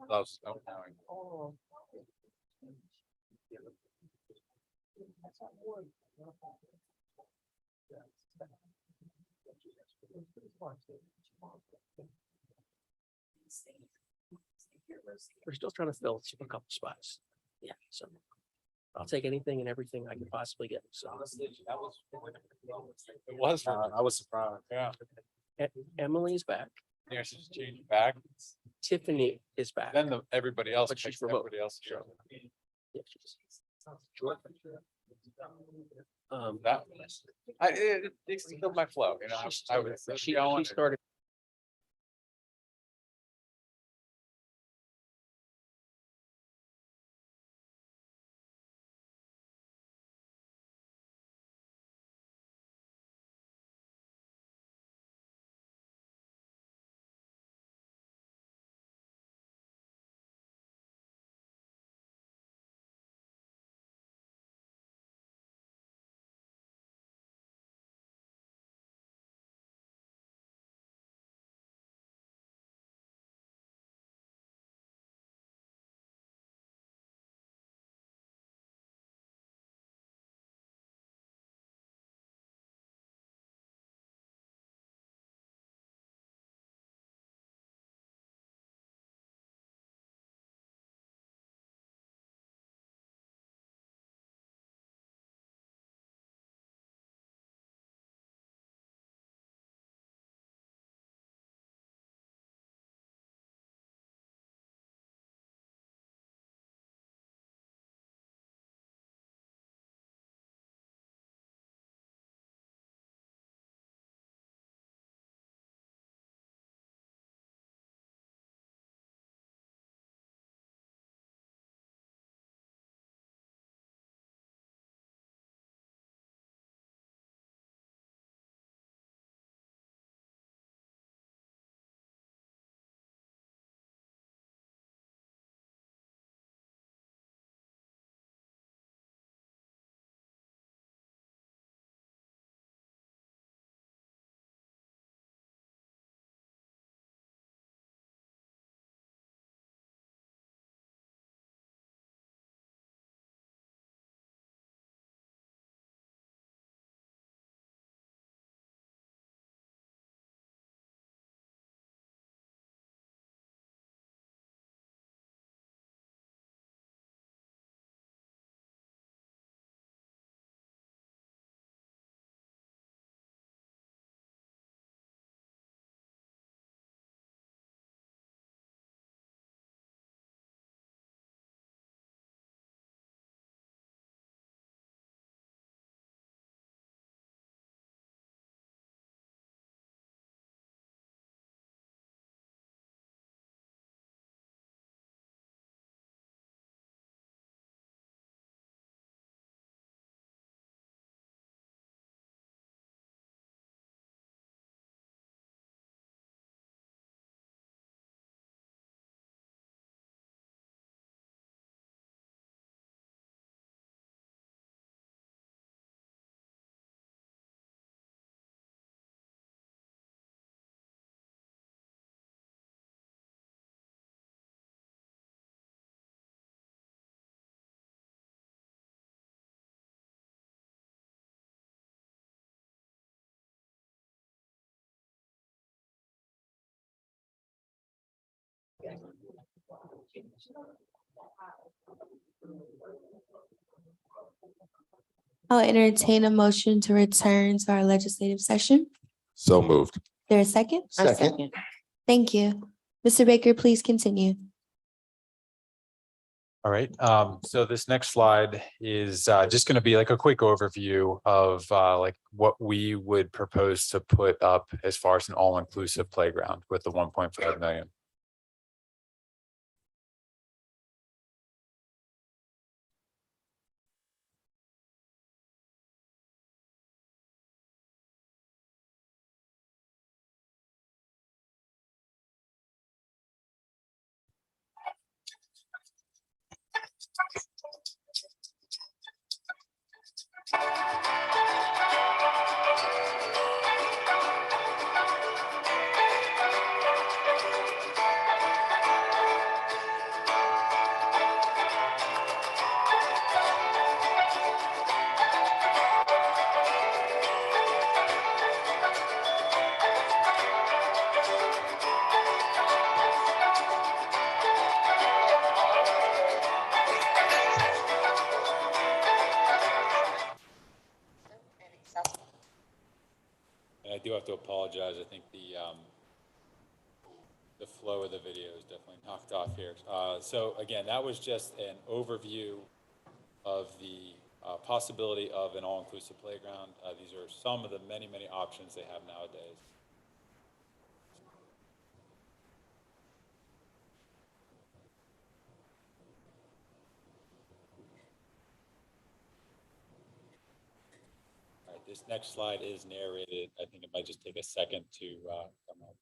Loves snow plowing. We're still trying to fill a couple spots. Yeah, so I'll take anything and everything I can possibly get. So It was. I was surprised. Yeah. Emily's back. Yeah, she's changed back. Tiffany is back. Then everybody else. But she's picks remote. Everybody else. Sure. Yeah, sure. That it killed my flow. You know, I was She going. started. I'll entertain a motion to return to our legislative session. So moved. There a second? Second. Thank you. Mr. Baker, please continue. All right, so this next slide is just going to be like a quick overview of like what we would propose to put up as far as an all-inclusive playground with the 1.5 million. have to apologize. I think the flow of the video is definitely knocked off here. So again, that was just an overview of the possibility of an all-inclusive playground. These are some of the many, many options they have nowadays. All right, this next slide is narrated. I think it might just take a second to come up.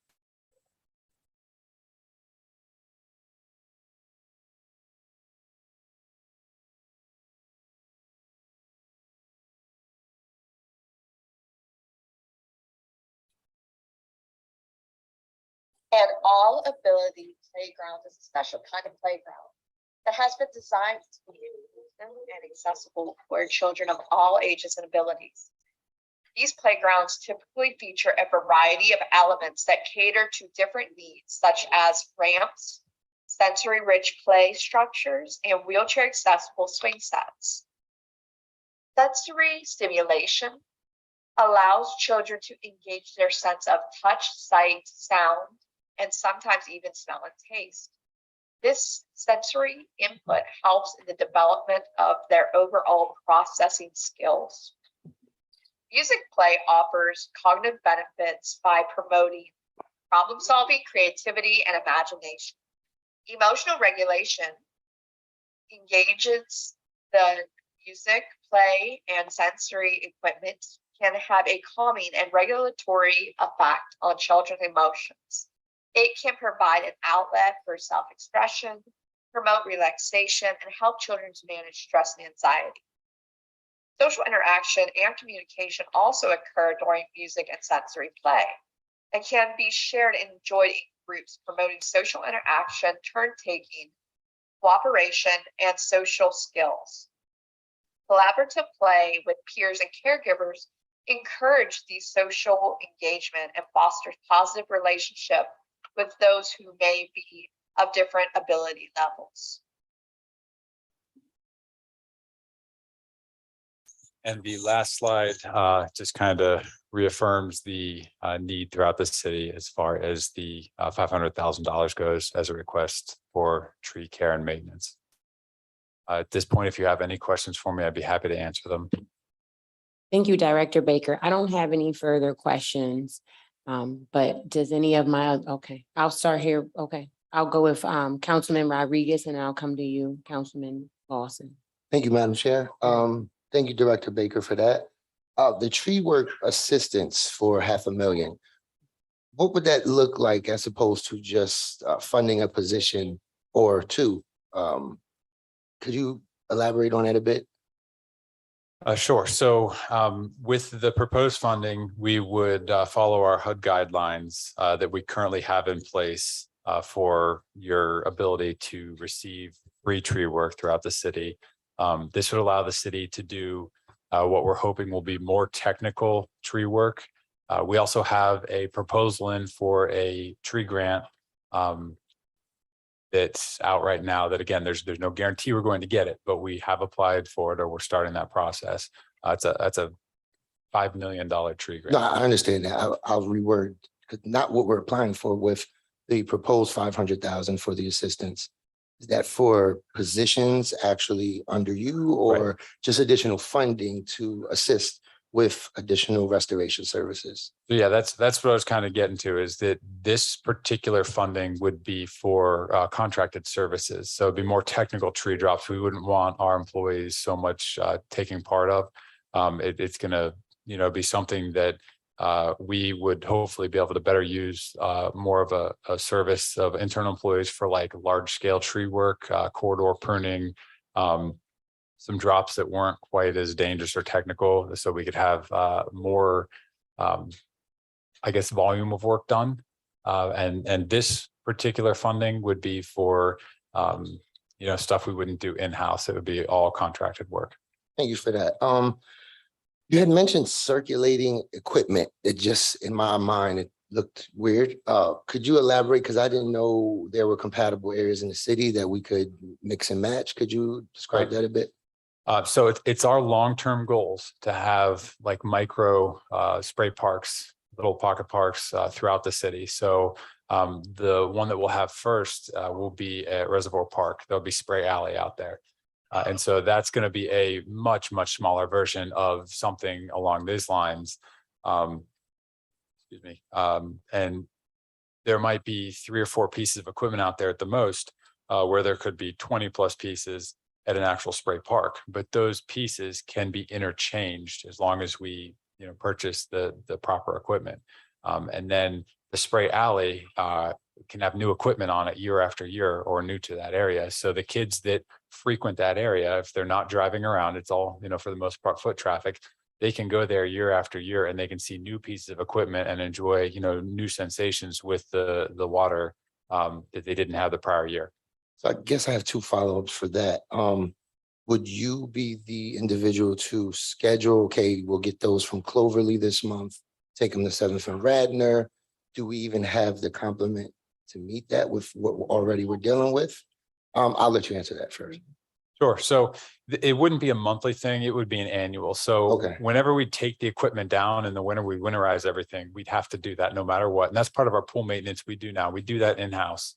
An all-ability playground is a special kind of playground that has been designed to be inclusive and accessible for children of all ages and abilities. These playgrounds typically feature a variety of elements that cater to different needs, such as ramps, sensory-rich play structures, and wheelchair-accessible swing sets. Sensory stimulation allows children to engage their sense of touch, sight, sound, and sometimes even smell and taste. This sensory input helps in the development of their overall processing skills. Music play offers cognitive benefits by promoting problem solving, creativity, and imagination. Emotional regulation engages the music, play, and sensory equipment can have a calming and regulatory effect on children's emotions. It can provide an outlet for self-expression, promote relaxation, and help children to manage stress and anxiety. Social interaction and communication also occur during music and sensory play and can be shared and enjoyed in groups, promoting social interaction, turn-taking, cooperation, and social skills. Collaborative play with peers and caregivers encourage the social engagement and fosters positive relationship with those who may be of different ability levels. And the last slide just kind of reaffirms the need throughout the city as far as the $500,000 goes as a request for tree care and maintenance. At this point, if you have any questions for me, I'd be happy to answer them. Thank you, Director Baker. I don't have any further questions. But does any of my, okay, I'll start here. Okay, I'll go with Councilman Rodriguez and I'll come to you, Councilman Lawson. Thank you, Madam Chair. Thank you, Director Baker, for that. The tree work assistance for $500,000. What would that look like as opposed to just funding a position or two? Could you elaborate on that a bit? Sure. So with the proposed funding, we would follow our HUD guidelines that we currently have in place for your ability to receive free tree work throughout the city. This would allow the city to do what we're hoping will be more technical tree work. We also have a proposal in for a tree grant that's out right now that, again, there's no guarantee we're going to get it, but we have applied for it or we're starting that process. That's a $5 million tree grant. No, I understand that. I'll reword, not what we're applying for with the proposed $500,000 for the assistance. Is that for positions actually under you or just additional funding to assist with additional restoration services? So yeah, that's what I was kind of getting to, is that this particular funding would be for contracted services. So it'd be more technical tree drops. We wouldn't want our employees so much taking part of. It's going to, be something that we would hopefully be able to better use more of a service of internal employees for like large scale tree work, corridor pruning, some drops that weren't quite as dangerous or technical, so we could have more, volume of work done. And this particular funding would be for, stuff we wouldn't do in-house. It would be all contracted work. Thank you for that. You had mentioned circulating equipment. It just, in my mind, it looked weird. Could you elaborate? Because I didn't know there were compatible areas in the city that we could mix and match. Could you describe that a bit? So it's our long-term goals to have like micro spray parks little pocket parks throughout the city. So the one that we'll have first will be at Reservoir Park. There'll be Spray Alley out there. And so that's going to be a much, much smaller version of something along these lines. Excuse me. And there might be 3 or 4 pieces of equipment out there at the most, where there could be 20 plus pieces at an actual spray park. But those pieces can be interchanged as long as we, purchase the proper equipment. And then the Spray Alley can have new equipment on it year after year or new to that area. So the kids that frequent that area, if they're not driving around, it's all, for the most part, foot traffic. They can go there year after year and they can see new pieces of equipment and enjoy, new sensations with the water that they didn't have the prior year. So I guess I have 2 follow-ups for that. Would you be the individual to schedule, okay, we'll get those from Cloverly this month, take them to 7th and Radnor? Do we even have the complement to meet that with what we're dealing with? I'll let you answer that first. Sure. So it wouldn't be a monthly thing. It would be an annual. So Okay. whenever we take the equipment down in the winter, we winterize everything. We'd have to do that no matter what. And that's part of our pool maintenance we do now. We do that in-house.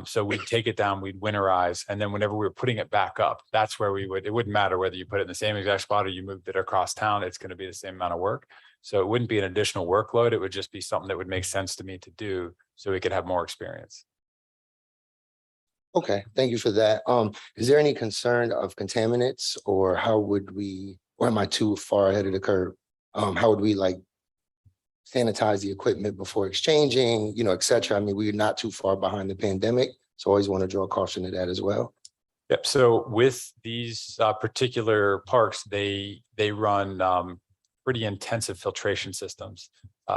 So we'd take it down, we'd winterize, and then whenever we were putting it back up, that's where it wouldn't matter whether you put it in the same exact spot or you moved it across town, it's going to be the same amount of work. So it wouldn't be an additional workload. It would just be something that would make sense to me to do so we could have more experience. Okay, thank you for that. Is there any concern of contaminants, or how would we, or am I too far ahead of the curve? How would we sanitize the equipment before exchanging, et cetera? I mean, we're not too far behind the pandemic, so always want to draw caution to that as well. Yep. So with these particular parks, they run pretty intensive filtration systems.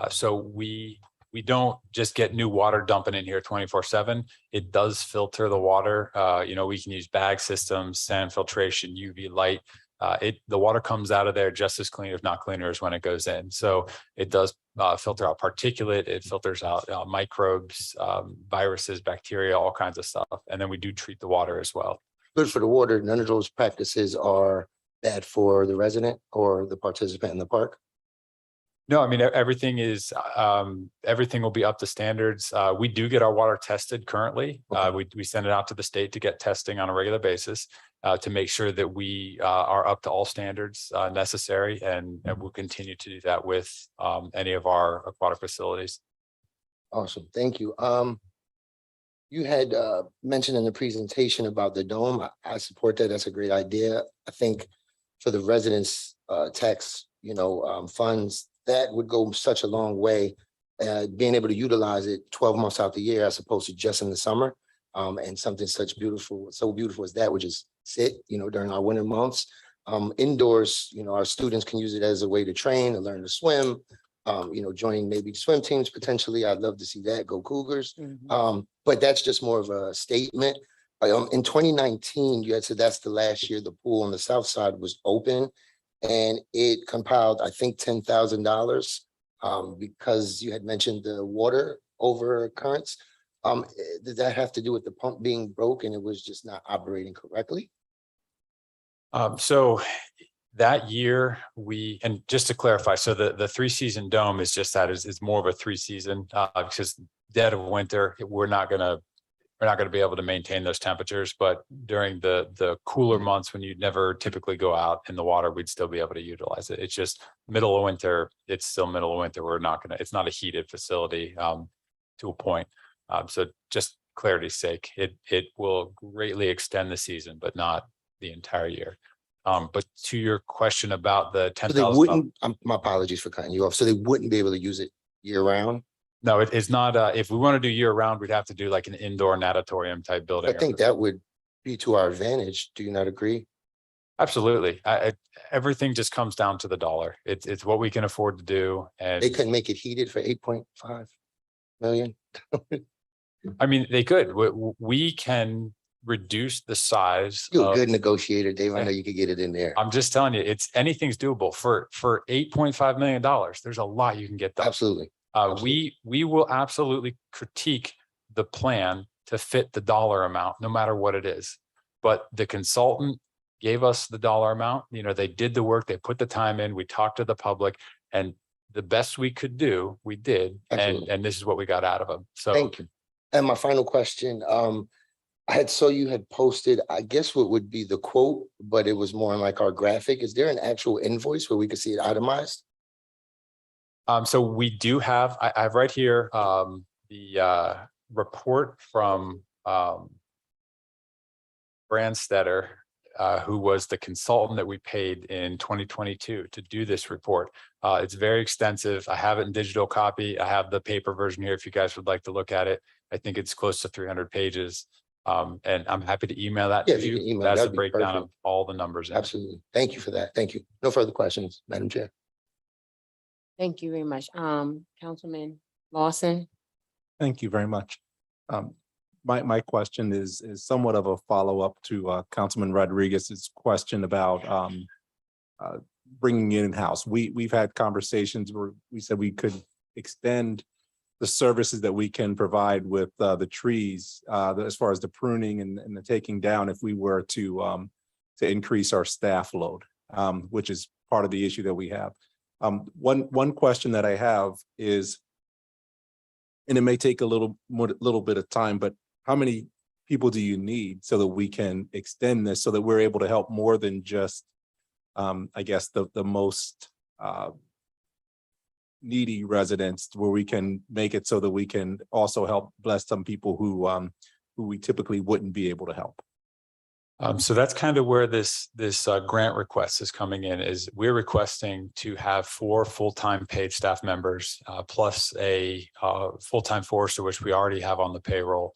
So we don't just get new water dumping in here 24/7. It does filter the water. We can use bag systems, sand filtration, UV light. The water comes out of there just as clean, if not cleaner, as when it goes in. So it does filter out particulate. It filters out microbes, viruses, bacteria, all kinds of stuff. And then we do treat the water as well. Good for the water. None of those practices are bad for the resident or the participant in the park. No, I mean, everything will be up to standards. We do get our water tested currently. We send it out to the state to get testing on a regular basis to make sure that we are up to all standards necessary, and we'll continue to do that with any of our aquatic facilities. Awesome, thank you. You had mentioned in the presentation about the dome. I support that. That's a great idea. I think for the residents' tax, funds, that would go such a long way, being able to utilize it 12 months out the year as opposed to just in the summer. And something so beautiful as that would just sit, during our winter months. Indoors, our students can use it as a way to train and learn to swim, joining maybe swim teams potentially. I'd love to see that, go Cougars. But that's just more of a statement. In 2019, you had said that's the last year the pool on the south side was open. And it compiled, I think, $10,000 because you had mentioned the water over currents. Did that have to do with the pump being broke and it was just not operating correctly? So that year and just to clarify, so the 3-season dome is just that is more of a 3-season because dead of winter, we're not going to be able to maintain those temperatures, but during the cooler months when you'd never typically go out in the water, we'd still be able to utilize it. It's just middle of winter. It's still middle of winter. It's not a heated facility to a point. So just clarity's sake, it will greatly extend the season, but not the entire year. But to your question about the 10,000. So they wouldn't, my apologies for cutting you off. So they wouldn't be able to use it year round? No, it's not. If we want to do year round, we'd have to do like an indoor natatorium type building. I think that would be to our advantage. Do you not agree? Absolutely. Everything just comes down to the dollar. It's what we can afford to do. And They couldn't make it heated for 8.5 million. I mean, they could. We can reduce the size. You're a good negotiator, Dave. I know you could get it in there. I'm just telling you, anything's doable for $8.5 million. There's a lot you can get done. Absolutely. We will absolutely critique the plan to fit the dollar amount, no matter what it is. But the consultant gave us the dollar amount. They did the work, they put the time in, we talked to the public, and the best we could do, we did, Absolutely. and this is what we got out of them. So Thank you. And my final question, I had saw you had posted, I guess what would be the quote, but it was more in like our graphic. Is there an actual invoice where we could see it itemized? So we do have, I have right here, the report from Brandstetter, who was the consultant that we paid in 2022 to do this report. It's very extensive. I have it in digital copy. I have the paper version here if you guys would like to look at it. I think it's close to 300 pages. And I'm happy to email that Yeah, to if you you. can email, That's a that'd be breakdown of perfect. all the numbers. in it. Absolutely. Thank you for that. Thank you. No further questions, Madam Chair. Thank you very much. Councilman Lawson. Thank you very much. My question is somewhat of a follow-up to Councilman Rodriguez's question about bringing it in-house. We've had conversations where we said we could extend the services that we can provide with the trees as far as the pruning and the taking down if we were to increase our staff load, which is part of the issue that we have. One question that I have is, and it may take a little bit of time, but how many people do you need so that we can extend this so that we're able to help more than just, I guess, the most needy residents, where we can make it so that we can also help bless some people who we typically wouldn't be able to help? So that's kind of where this grant request is coming in, is we're requesting to have 4 full-time paid staff members plus a full-time forester, which we already have on the payroll,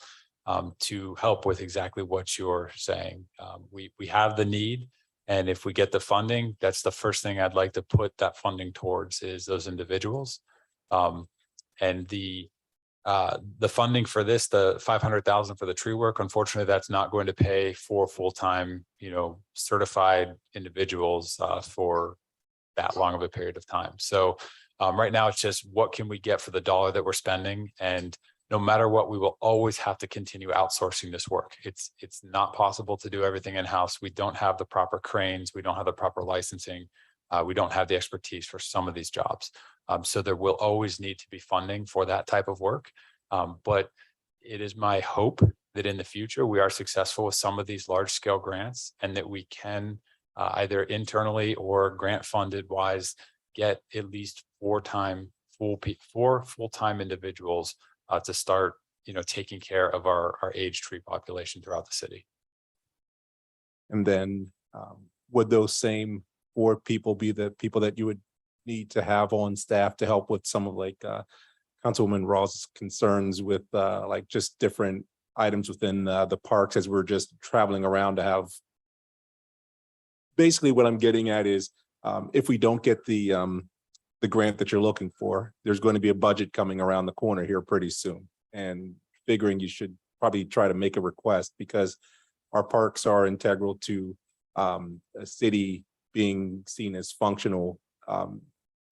to help with exactly what you're saying. We have the need, and if we get the funding, that's the first thing I'd like to put that funding towards, is those individuals. And the funding for this, the 500,000 for the tree work, unfortunately, that's not going to pay for full-time, certified individuals for that long of a period of time. So right now it's just, what can we get for the dollar that we're spending? And no matter what, we will always have to continue outsourcing this work. It's not possible to do everything in-house. We don't have the proper cranes. We don't have the proper licensing. We don't have the expertise for some of these jobs. So there will always need to be funding for that type of work. But it is my hope that in the future, we are successful with some of these large scale grants, and that we can either internally or grant funded wise, get at least 4 full-time individuals to start, taking care of our aged tree population throughout the city. And then would those same 4 people be the people that you would need to have on staff to help with some of Councilwoman Raw's concerns with just different items within the parks, as we're just traveling around to have? Basically what I'm getting at is, if we don't get the grant that you're looking for, there's going to be a budget coming around the corner here pretty soon, and figuring you should probably try to make a request, because our parks are integral to a city being seen as functional.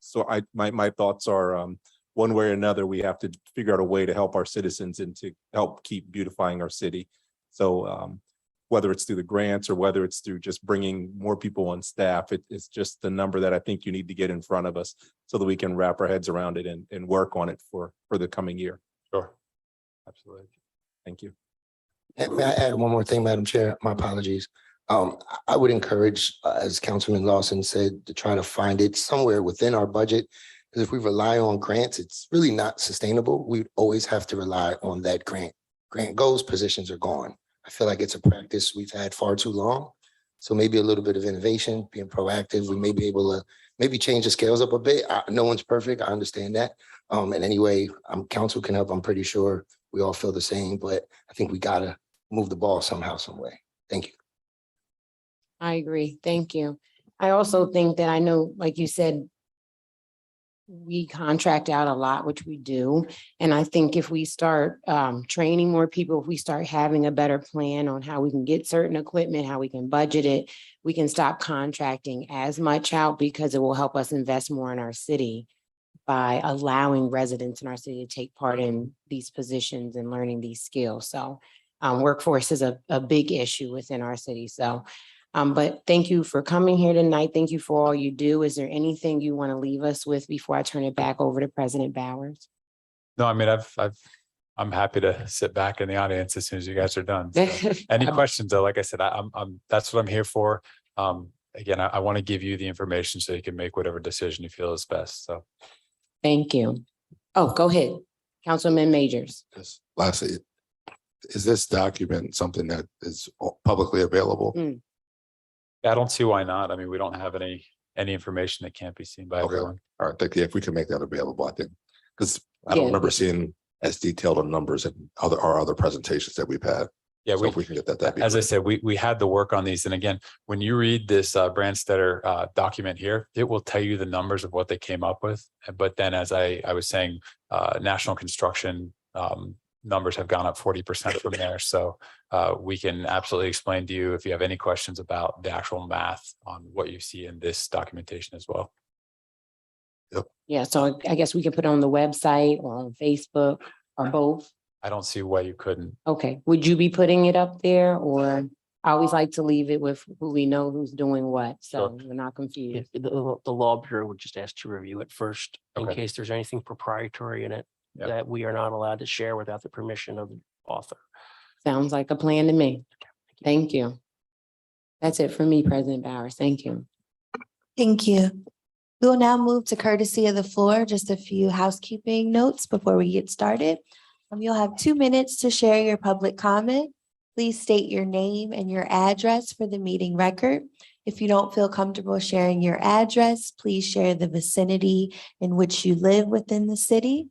So my thoughts are, one way or another, we have to figure out a way to help our citizens and to help keep beautifying our city. So whether it's through the grants or whether it's through just bringing more people on staff, it's just the number that I think you need to get in front of us so that we can wrap our heads around it and work on it for the coming year. Sure. Absolutely. Thank you. And may I add one more thing, Madam Chair? My apologies. I would encourage, as Councilman Lawson said, to try to find it somewhere within our budget. Because if we rely on grants, it's really not sustainable. We always have to rely on that grant. Grant goes, positions are gone. I feel like it's a practice we've had far too long. So maybe a little bit of innovation, being proactive, we may be able to maybe change the scales up a bit. No one's perfect. I understand that. And anyway, council can help. I'm pretty sure we all feel the same, but I think we gotta move the ball somehow, some way. Thank you. I agree. Thank you. I also think that, I know, like you said, we contract out a lot, which we do. And I think if we start training more people, if we start having a better plan on how we can get certain equipment, how we can budget it, we can stop contracting as much out, because it will help us invest more in our city by allowing residents in our city to take part in these positions and learning these skills. So workforce is a big issue within our city. So But thank you for coming here tonight. Thank you for all you do. Is there anything you want to leave us with before I turn it back over to President Bowers? No, I mean, I'm happy to sit back in the audience as soon as you guys are done. So, any questions though, like I said, I'm, that's what I'm here for. Again, I want to give you the information so you can make whatever decision you feel is best. So. Thank you. Oh, go ahead. Councilman Majors. Just lastly, is this document something that is publicly available? I don't see why not. I mean, we don't have any information that can't be seen by Okay. everyone. All right, thank you. If we can make that available, I think, because I don't Yeah. remember seeing as detailed on numbers and other presentations that we've had. Yeah, So if we can get that, that'd be as I great. said, we had the work on these. And again, when you read this Brandstetter document here, it will tell you the numbers of what they came up with. But then as I was saying, national construction numbers have gone up 40% from there. So we can absolutely explain to you if you have any questions about the actual math on what you see in this documentation as well. Yeah, so I guess we can put it on the website or on Facebook or both. I don't see why you couldn't. Okay, would you be putting it up there, or I always like to leave it with who we know who's doing what, so we're not If confused. the law bureau would just ask to review it first in Okay. case there's anything proprietary in it Yep. that we are not allowed to share without the permission of the author. Sounds like a plan to me. Thank you. That's it for me, President Bowers. Thank you. Thank you. We will now move to courtesy of the floor. Just a few housekeeping notes before we get started. You'll have 2 minutes to share your public comment. Please state your name and your address for the meeting record. If you don't feel comfortable sharing your address, please share the vicinity in which you live within the city.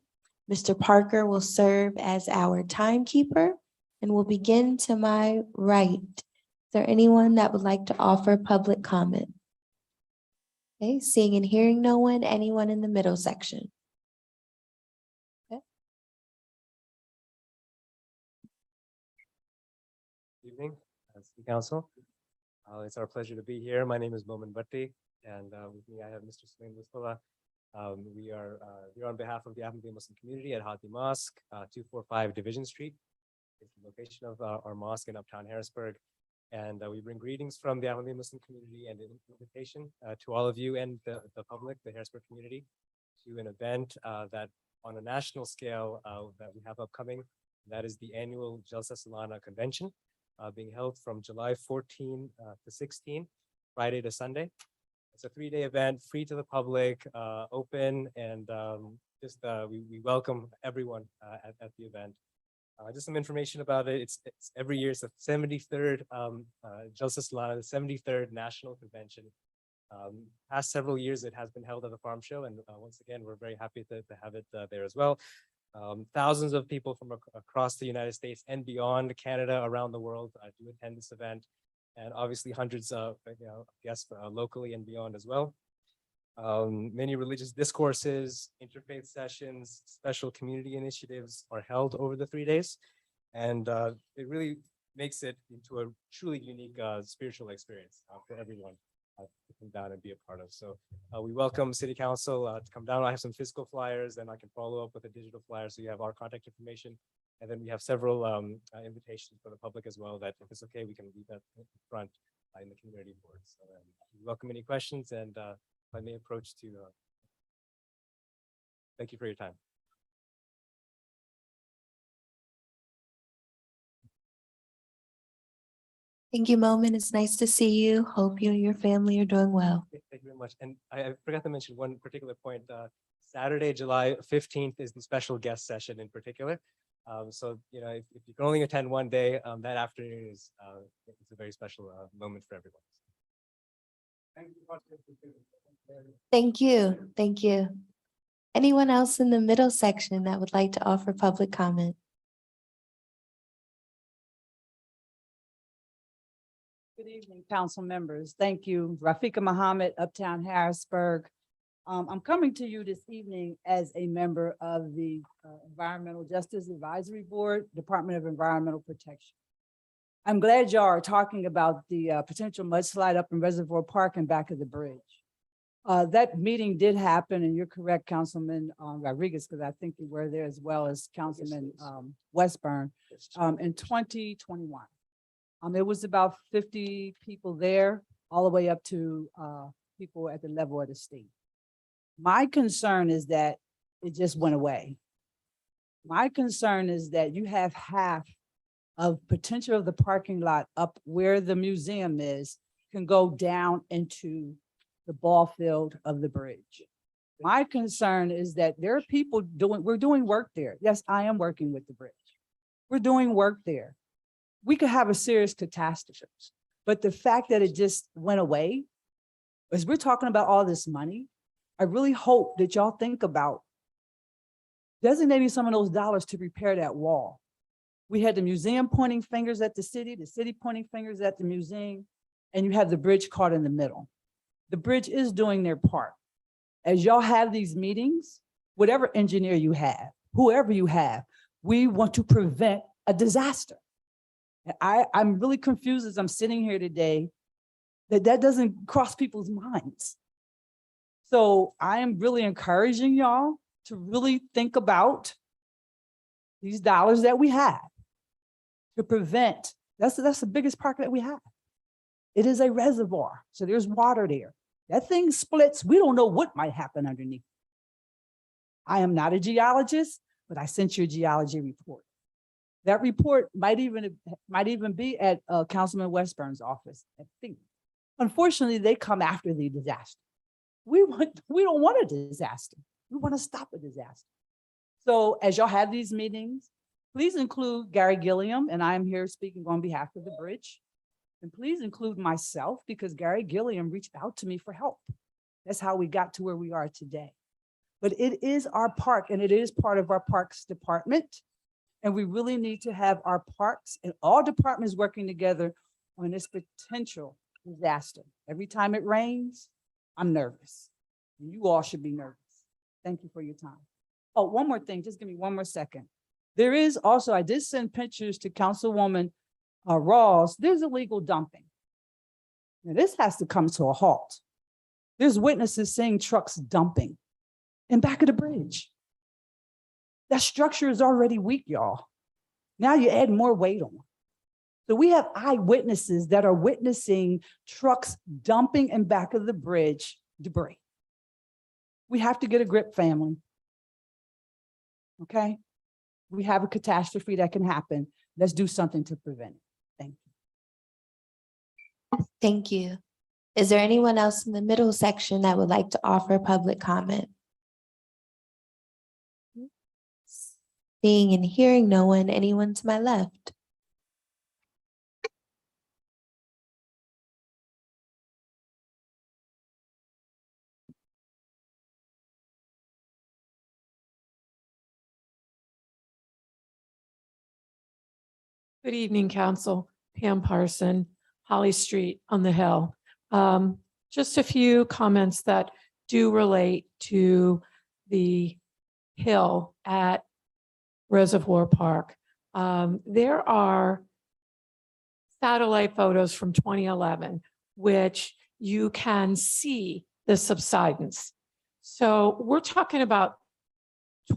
Mr. Parker will serve as our timekeeper and will begin to my right. Is there anyone that would like to offer public comment? Okay, seeing and hearing no one, anyone in the middle section? Evening, City Council. It's our pleasure to be here. My name is Momin Bhatti, and with me I have Mr. Sulaim Mustafa. We are here on behalf of the Ahmadiyya Muslim community at Hati Mosque, 245 Division Street. It's the location of our mosque in Uptown Harrisburg. And we bring greetings from the Ahmadiyya Muslim community and an invitation to all of you and the public, the Harrisburg community, to an event that on a national scale that we have upcoming. That is the annual Jalsa Salana Convention, being held from July 14 to 16, Friday to Sunday. It's a 3-day event, free to the public, open, and we welcome everyone at the event. Just some information about it. It's every year. It's the 73rd Jalsa Salana, the 73rd National Convention. Past several years, it has been held at the farm show, and once again, we're very happy to have it there as well. Thousands of people from across the United States and beyond Canada, around the world, do attend this event, and obviously hundreds of guests locally and beyond as well. Many religious discourses, interfaith sessions, special community initiatives are held over the 3 days, and it really makes it into a truly unique spiritual experience for everyone to come down and be a part of. So we welcome City Council to come down. I have some physical flyers, and I can follow up with a digital flyer, so you have our contact information. And then we have several invitations for the public as well, that if it's okay, we can leave that in front in the community board. So we welcome any questions, and if I may approach to, thank you for your time. Thank you, Momin. It's nice to see you. Hope you and your family are doing well. Thank you very much. And I forgot to mention one particular point. Saturday, July 15th is the special guest session in particular. So, if you can only attend one day, that afternoon is it's a very special moment for everyone. Thank you. Thank you. Anyone else in the middle section that would like to offer public comment? Good evening, council members. Thank you. Rafika Muhammad, Uptown Harrisburg. I'm coming to you this evening as a member of the Environmental Justice Advisory Board, Department of Environmental Protection. I'm glad y'all are talking about the potential mudslide up in Reservoir Park and back of the bridge. That meeting did happen, and you're correct, Councilman Rodriguez, because I think you were there as well as Councilman Westburn in 2021. It was about 50 people there, all the way up to people at the level of the state. My concern is that it just went away. My concern is that you have half of potential of the parking lot up where the museum is can go down into the ball field of the bridge. My concern is that there are people we're doing work there. Yes, I am working with the bridge. We're doing work there. We could have a serious catastrophe, but the fact that it just went away, as we're talking about all this money, I really hope that y'all think about designating some of those dollars to repair that wall. We had the museum pointing fingers at the city pointing fingers at the museum, and you have the bridge caught in the middle. The bridge is doing their part. As y'all have these meetings, whatever engineer you have, whoever you have, we want to prevent a disaster. And I'm really confused as I'm sitting here today that doesn't cross people's minds. So I am really encouraging y'all to really think about these dollars that we have to prevent, that's the biggest park that we have. It is a reservoir, so there's water there. That thing splits, we don't know what might happen underneath. I am not a geologist, but I sent you a geology report. That report might even be at Councilman Westburn's office, I think. Unfortunately, they come after the disaster. We don't want a disaster. We want to stop a disaster. So as y'all have these meetings, please include Gary Gilliam, and I'm here speaking on behalf of the bridge. And please include myself, because Gary Gilliam reached out to me for help. That's how we got to where we are today. But it is our park, and it is part of our parks department. And we really need to have our parks and all departments working together on this potential disaster. Every time it rains, I'm nervous. You all should be nervous. Thank you for your time. Oh, one more thing, just give me one more second. There is also, I did send pictures to Councilwoman Rawls. There's illegal dumping. Now this has to come to a halt. There's witnesses seeing trucks dumping in back of the bridge. That structure is already weak, y'all. Now you add more weight on. So we have eyewitnesses that are witnessing trucks dumping in back of the bridge debris. We have to get a grip, family. Okay? We have a catastrophe that can happen. Let's do something to prevent it. Thank you. Thank you. Is there anyone else in the middle section that would like to offer public comment? Seeing and hearing no one, anyone to my left? Good evening, Council. Pam Parson, Holly Street on the Hill. Just a few comments that do relate to the hill at Reservoir Park. There are satellite photos from 2011, which you can see the subsidence. So we're talking about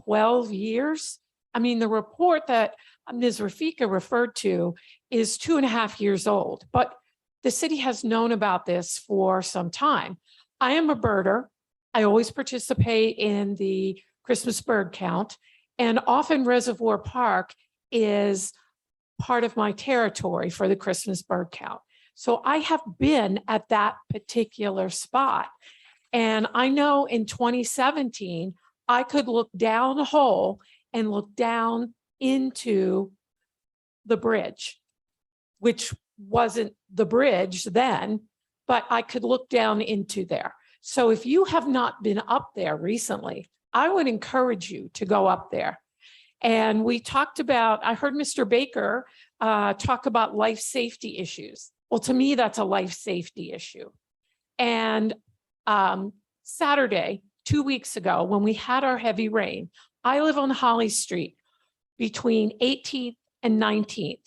12 years. I mean, the report that Ms. Rafika referred to is 2.5 years old, but the city has known about this for some time. I am a birder. I always participate in the Christmas bird count, and often Reservoir Park is part of my territory for the Christmas bird count. So I have been at that particular spot. And I know in 2017, I could look down a hole and look down into the bridge, which wasn't the bridge then, but I could look down into there. So if you have not been up there recently, I would encourage you to go up there. And we talked about, I heard Mr. Baker talk about life safety issues. Well, to me, that's a life safety issue. And Saturday, 2 weeks ago, when we had our heavy rain, I live on Holly Street between 18th and 19th.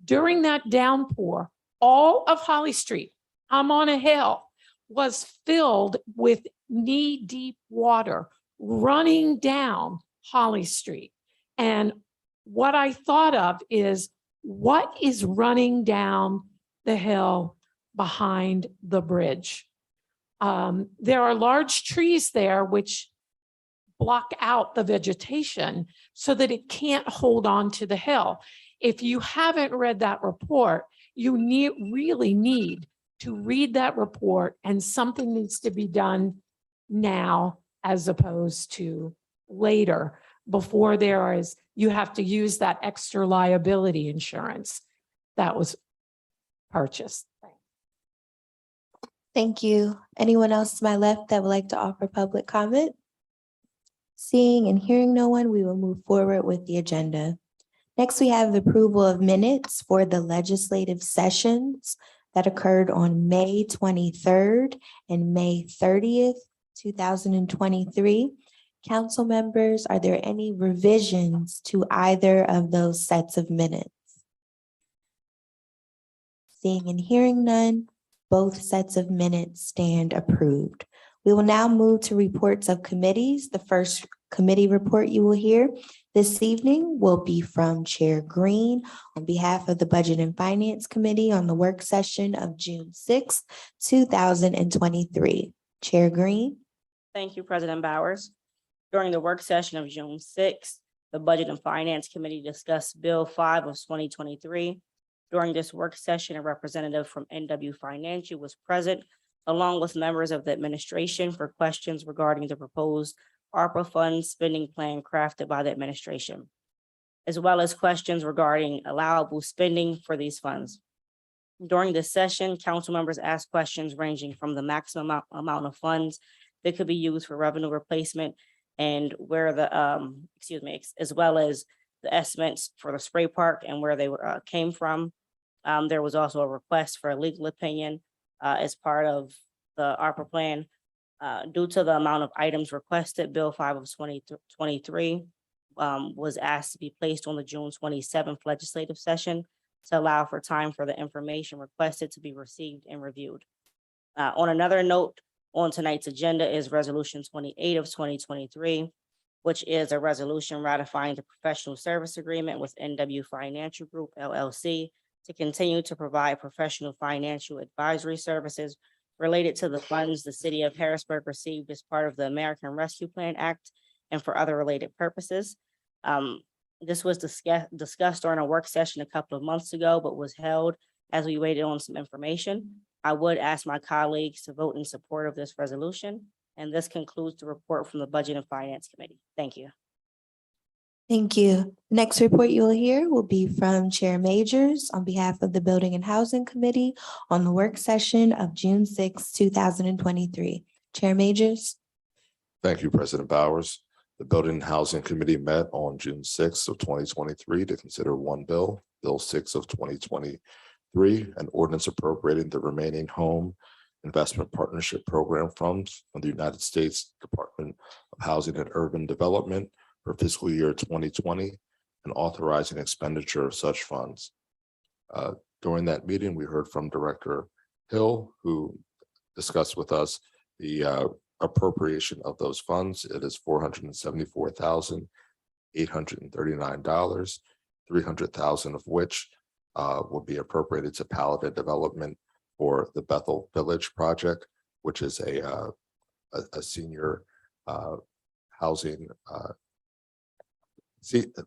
During that downpour, all of Holly Street, I'm on a hill, was filled with knee-deep water running down Holly Street. And what I thought of is, what is running down the hill behind the bridge? There are large trees there which block out the vegetation so that it can't hold on to the hill. If you haven't read that report, you really need to read that report, and something needs to be done now as opposed to later, before you have to use that extra liability insurance that was purchased. Thank you. Anyone else to my left that would like to offer public comment? Seeing and hearing no one, we will move forward with the agenda. Next, we have the approval of minutes for the legislative sessions that occurred on May 23rd and May 30th, 2023. Council members, are there any revisions to either of those sets of minutes? Seeing and hearing none, both sets of minutes stand approved. We will now move to reports of committees. The first committee report you will hear this evening will be from Chair Green on behalf of the Budget and Finance Committee on the work session of June 6, 2023. Chair Green. Thank you, President Bowers. During the work session of June 6, the Budget and Finance Committee discussed Bill 5 of 2023. During this work session, a representative from NW Financial was present, along with members of the administration, for questions regarding the proposed ARPA funds spending plan crafted by the administration, as well as questions regarding allowable spending for these funds. During this session, council members asked questions ranging from the maximum amount of funds that could be used for revenue replacement and where the, as well as the estimates for the spray park and where they came from. There was also a request for a legal opinion as part of the ARPA plan. Due to the amount of items requested, Bill 5 of 2023 was asked to be placed on the June 27th legislative session to allow for time for the information requested to be received and reviewed. On another note, on tonight's agenda is Resolution 28 of 2023, which is a resolution ratifying the professional service agreement with NW Financial Group, LLC, to continue to provide professional financial advisory services related to the funds the city of Harrisburg received as part of the American Rescue Plan Act and for other related purposes. This was discussed during a work session a couple of months ago, but was held as we waited on some information. I would ask my colleagues to vote in support of this resolution. And this concludes the report from the Budget and Finance Committee. Thank you. Thank you. Next report you will hear will be from Chair Majors on behalf of the Building and Housing Committee on the work session of June 6, 2023. Chair Majors. Thank you, President Bowers. The Building and Housing Committee met on June 6 of 2023 to consider one bill, Bill 6 of 2023, an ordinance appropriating the remaining home investment partnership program funds from the United States Department of Housing and Urban Development for fiscal year 2020 and authorizing expenditure of such funds. During that meeting, we heard from Director Hill, who discussed with us the appropriation of those funds. It is $474,839, $300,000 of which will be appropriated to palliative development for the Bethel Village project, which is a senior housing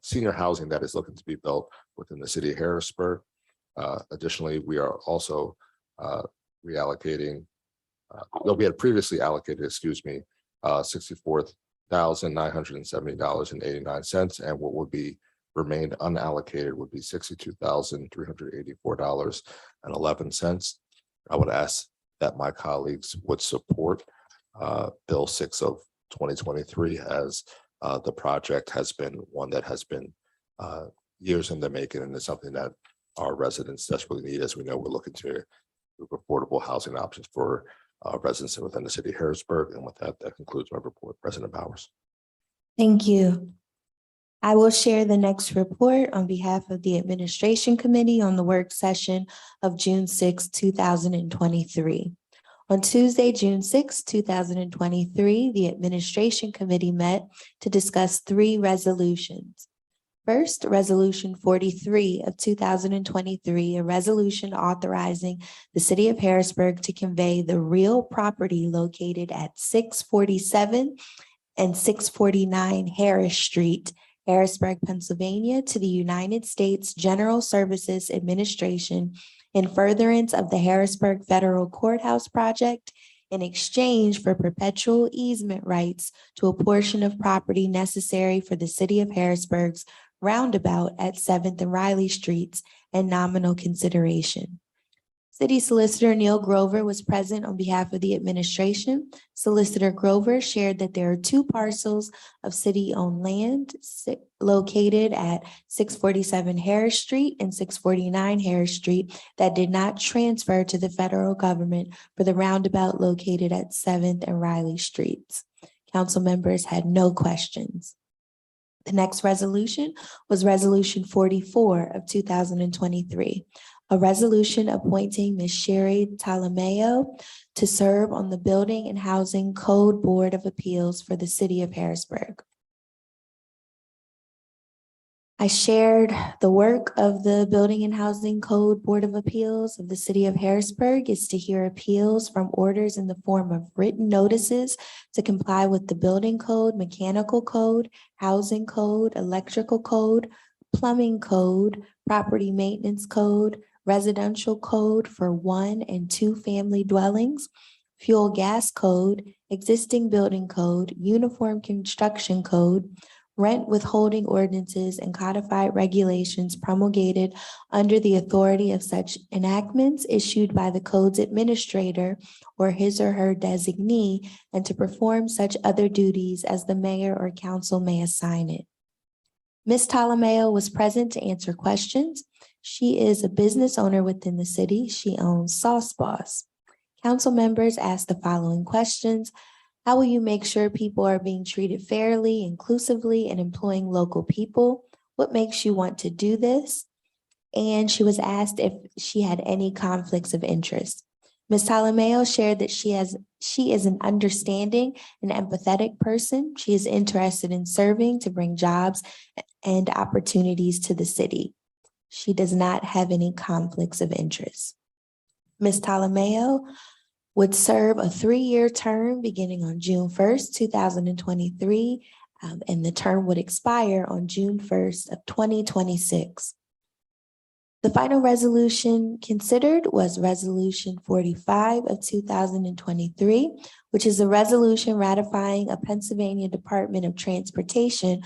senior housing that is looking to be built within the city of Harrisburg. Additionally, we are also reallocating, we had previously allocated, $64,970.89, and what would be remained unallocated would be $62,384.11. I would ask that my colleagues would support Bill 6 of 2023 as the project has been one that has been years in the making, and it's something that our residents desperately need. As we know, we're looking to improve affordable housing options for residents within the city of Harrisburg. And with that, that concludes my report. President Bowers. Thank you. I will share the next report on behalf of the Administration Committee on the work session of June 6, 2023. On Tuesday, June 6, 2023, the Administration Committee met to discuss three resolutions. First, Resolution 43 of 2023, a resolution authorizing the city of Harrisburg to convey the real property located at 647 and 649 Harris Street, Harrisburg, Pennsylvania, to the United States General Services Administration in furtherance of the Harrisburg Federal Courthouse project in exchange for perpetual easement rights to a portion of property necessary for the city of Harrisburg's roundabout at 7th and Riley Streets and nominal consideration. City Solicitor Neil Grover was present on behalf of the administration. Solicitor Grover shared that there are two parcels of city-owned land located at 647 Harris Street and 649 Harris Street that did not transfer to the federal government for the roundabout located at 7th and Riley Streets. Council members had no questions. The next resolution was Resolution 44 of 2023. A resolution appointing Ms. Sherry Talameo to serve on the Building and Housing Code Board of Appeals for the City of Harrisburg. I shared the work of the Building and Housing Code Board of Appeals of the City of Harrisburg is to hear appeals from orders in the form of written notices to comply with the building code, mechanical code, housing code, electrical code, plumbing code, property maintenance code, residential code for 1 and 2 family dwellings, fuel gas code, existing building code, uniform construction code, rent withholding ordinances, and codified regulations promulgated under the authority of such enactments issued by the code's administrator or his or her designee, and to perform such other duties as the mayor or council may assign it. Ms. Talameo was present to answer questions. She is a business owner within the city. She owns Sauce Boss. Council members asked the following questions. How will you make sure people are being treated fairly, inclusively, and employing local people? What makes you want to do this? And she was asked if she had any conflicts of interest. Ms. Talameo shared that she is an understanding and empathetic person. She is interested in serving to bring jobs and opportunities to the city. She does not have any conflicts of interest. Ms. Talameo would serve a 3-year term beginning on June 1st, 2023, and the term would expire on June 1st of 2026. The final resolution considered was Resolution 45 of 2023, which is a resolution ratifying a Pennsylvania Department of Transportation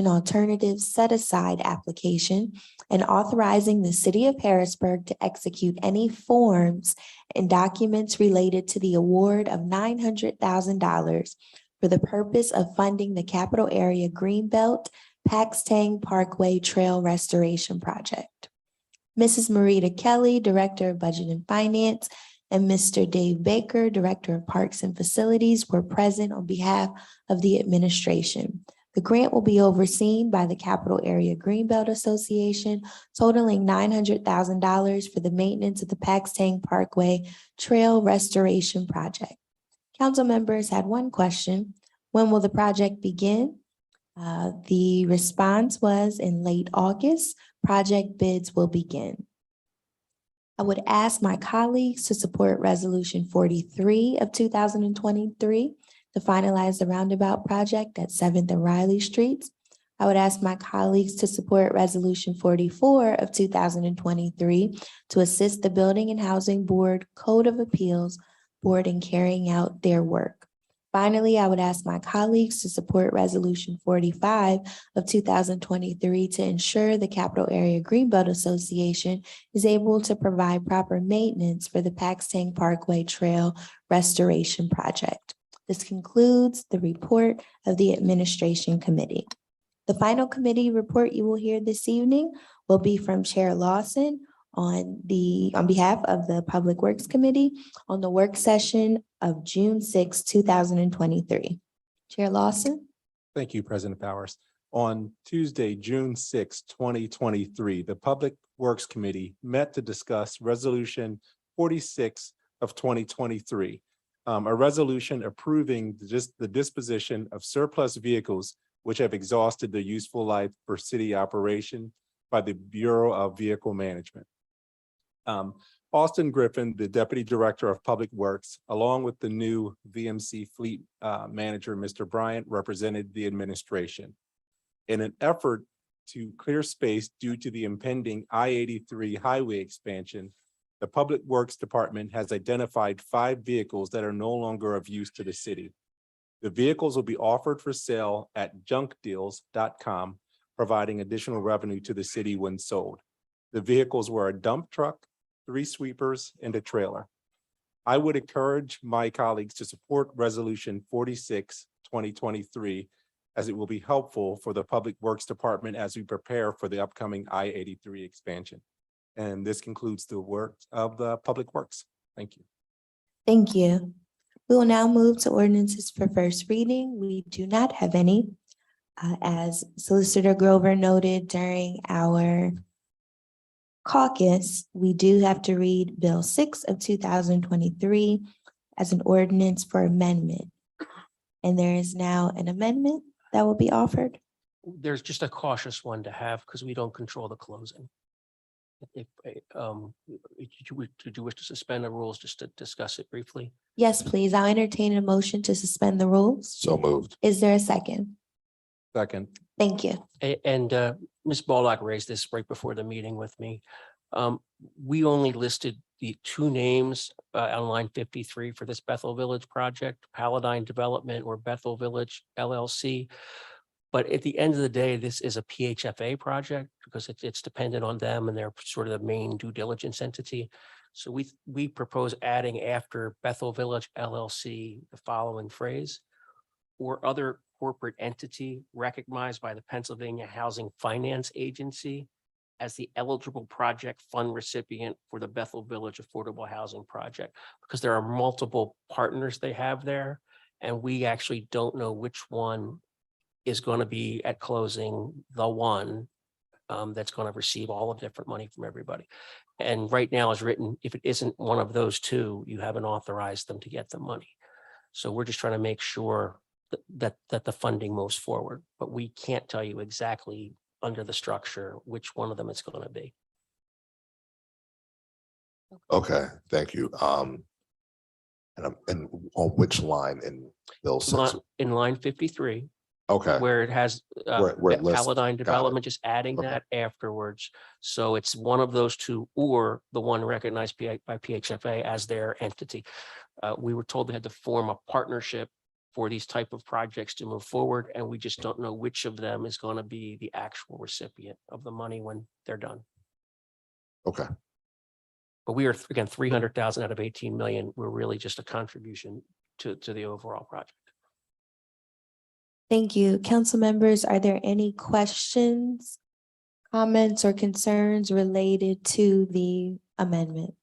Alternatives Set-Aside application and authorizing the city of Harrisburg to execute any forms and documents related to the award of $900,000 for the purpose of funding the Capital Area Greenbelt Paxtang Parkway Trail Restoration Project. Mrs. Marita Kelly, Director of Budget and Finance, and Mr. Dave Baker, Director of Parks and Facilities, were present on behalf of the administration. The grant will be overseen by the Capital Area Greenbelt Association, totaling $900,000 for the maintenance of the Paxtang Parkway Trail Restoration Project. Council members had one question. When will the project begin? The response was in late August, project bids will begin. I would ask my colleagues to support Resolution 43 of 2023 to finalize the roundabout project at 7th and Riley Streets. I would ask my colleagues to support Resolution 44 of 2023 to assist the Building and Housing Board Code of Appeals Board in carrying out their work. Finally, I would ask my colleagues to support Resolution 45 of 2023 to ensure the Capital Area Greenbelt Association is able to provide proper maintenance for the Paxtang Parkway Trail Restoration Project. This concludes the report of the Administration Committee. The final committee report you will hear this evening will be from Chair Lawson on behalf of the Public Works Committee on the work session of June 6, 2023. Chair Lawson. Thank you, President Powers. On Tuesday, June 6, 2023, the Public Works Committee met to discuss Resolution 46 of 2023, a resolution approving the disposition of surplus vehicles which have exhausted their useful life for city operation by the Bureau of Vehicle Management. Austin Griffin, the Deputy Director of Public Works, along with the new VMC Fleet Manager, Mr. Bryant, represented the administration. In an effort to clear space due to the impending I-83 highway expansion, the Public Works Department has identified 5 vehicles that are no longer of use to the city. The vehicles will be offered for sale at junkdeals.com, providing additional revenue to the city when sold. The vehicles were a dump truck, 3 sweepers, and a trailer. I would encourage my colleagues to support Resolution 46, 2023, as it will be helpful for the Public Works Department as we prepare for the upcoming I-83 expansion. And this concludes the work of the Public Works. Thank you. Thank you. We will now move to ordinances for first reading. We do not have any. As Solicitor Grover noted during our caucus, we do have to read Bill 6 of 2023 as an ordinance for amendment. And there is now an amendment that will be offered. There's just a cautious one to have because we don't control the closing. If, did you wish to suspend the rules just to discuss it briefly? Yes, please. I'll entertain a motion to suspend the rules. So moved. Is there a second? Second. Thank you. And Ms. Baldock raised this right before the meeting with me. We only listed the 2 names on line 53 for this Bethel Village project, Paladine Development or Bethel Village LLC. But at the end of the day, this is a PHFA project because it's dependent on them and they're sort of the main due diligence entity. So we propose adding after Bethel Village LLC, the following phrase, or other corporate entity recognized by the Pennsylvania Housing Finance Agency as the eligible project fund recipient for the Bethel Village Affordable Housing Project, because there are multiple partners they have there. And we actually don't know which one is going to be at closing the one that's going to receive all the different money from everybody. And right now is written, if it isn't one of those 2, you haven't authorized them to get the money. So we're just trying to make sure that the funding moves forward, but we can't tell you exactly under the structure which one of them it's going to be. Okay, thank you. And on which line in Bill 6? In line 53. Okay. Where it has Where it lists- Paladine got it. Development, just adding Okay. that afterwards. So it's one of those 2 or the one recognized by PHFA as their entity. We were told they had to form a partnership for these type of projects to move forward, and we just don't know which of them is going to be the actual recipient of the money when they're done. Okay. But we are, again, 300,000 out of 18 million. We're really just a contribution to the overall project. Thank you. Council members, are there any questions, comments, or concerns related to the amendment?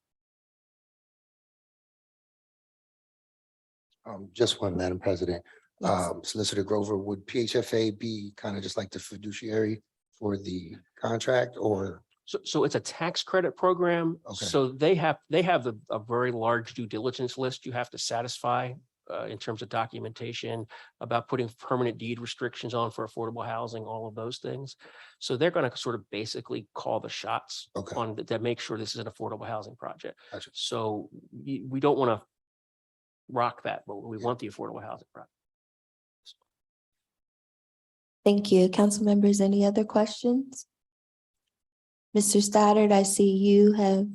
Just one, Madam President. Yes. Solicitor Grover, would PHFA be kind of just like the fiduciary for the contract or? So it's a tax credit program. Okay. So they have a very large due diligence list you have to satisfy in terms of documentation about putting permanent deed restrictions on for affordable housing, all of those things. So they're going to sort of basically call the shots Okay. on that, make sure this is an affordable housing project. Gotcha. So we don't want to rock that, but we want the affordable housing project. Thank you. Council members, any other questions? Mr. Stoddard, I see you have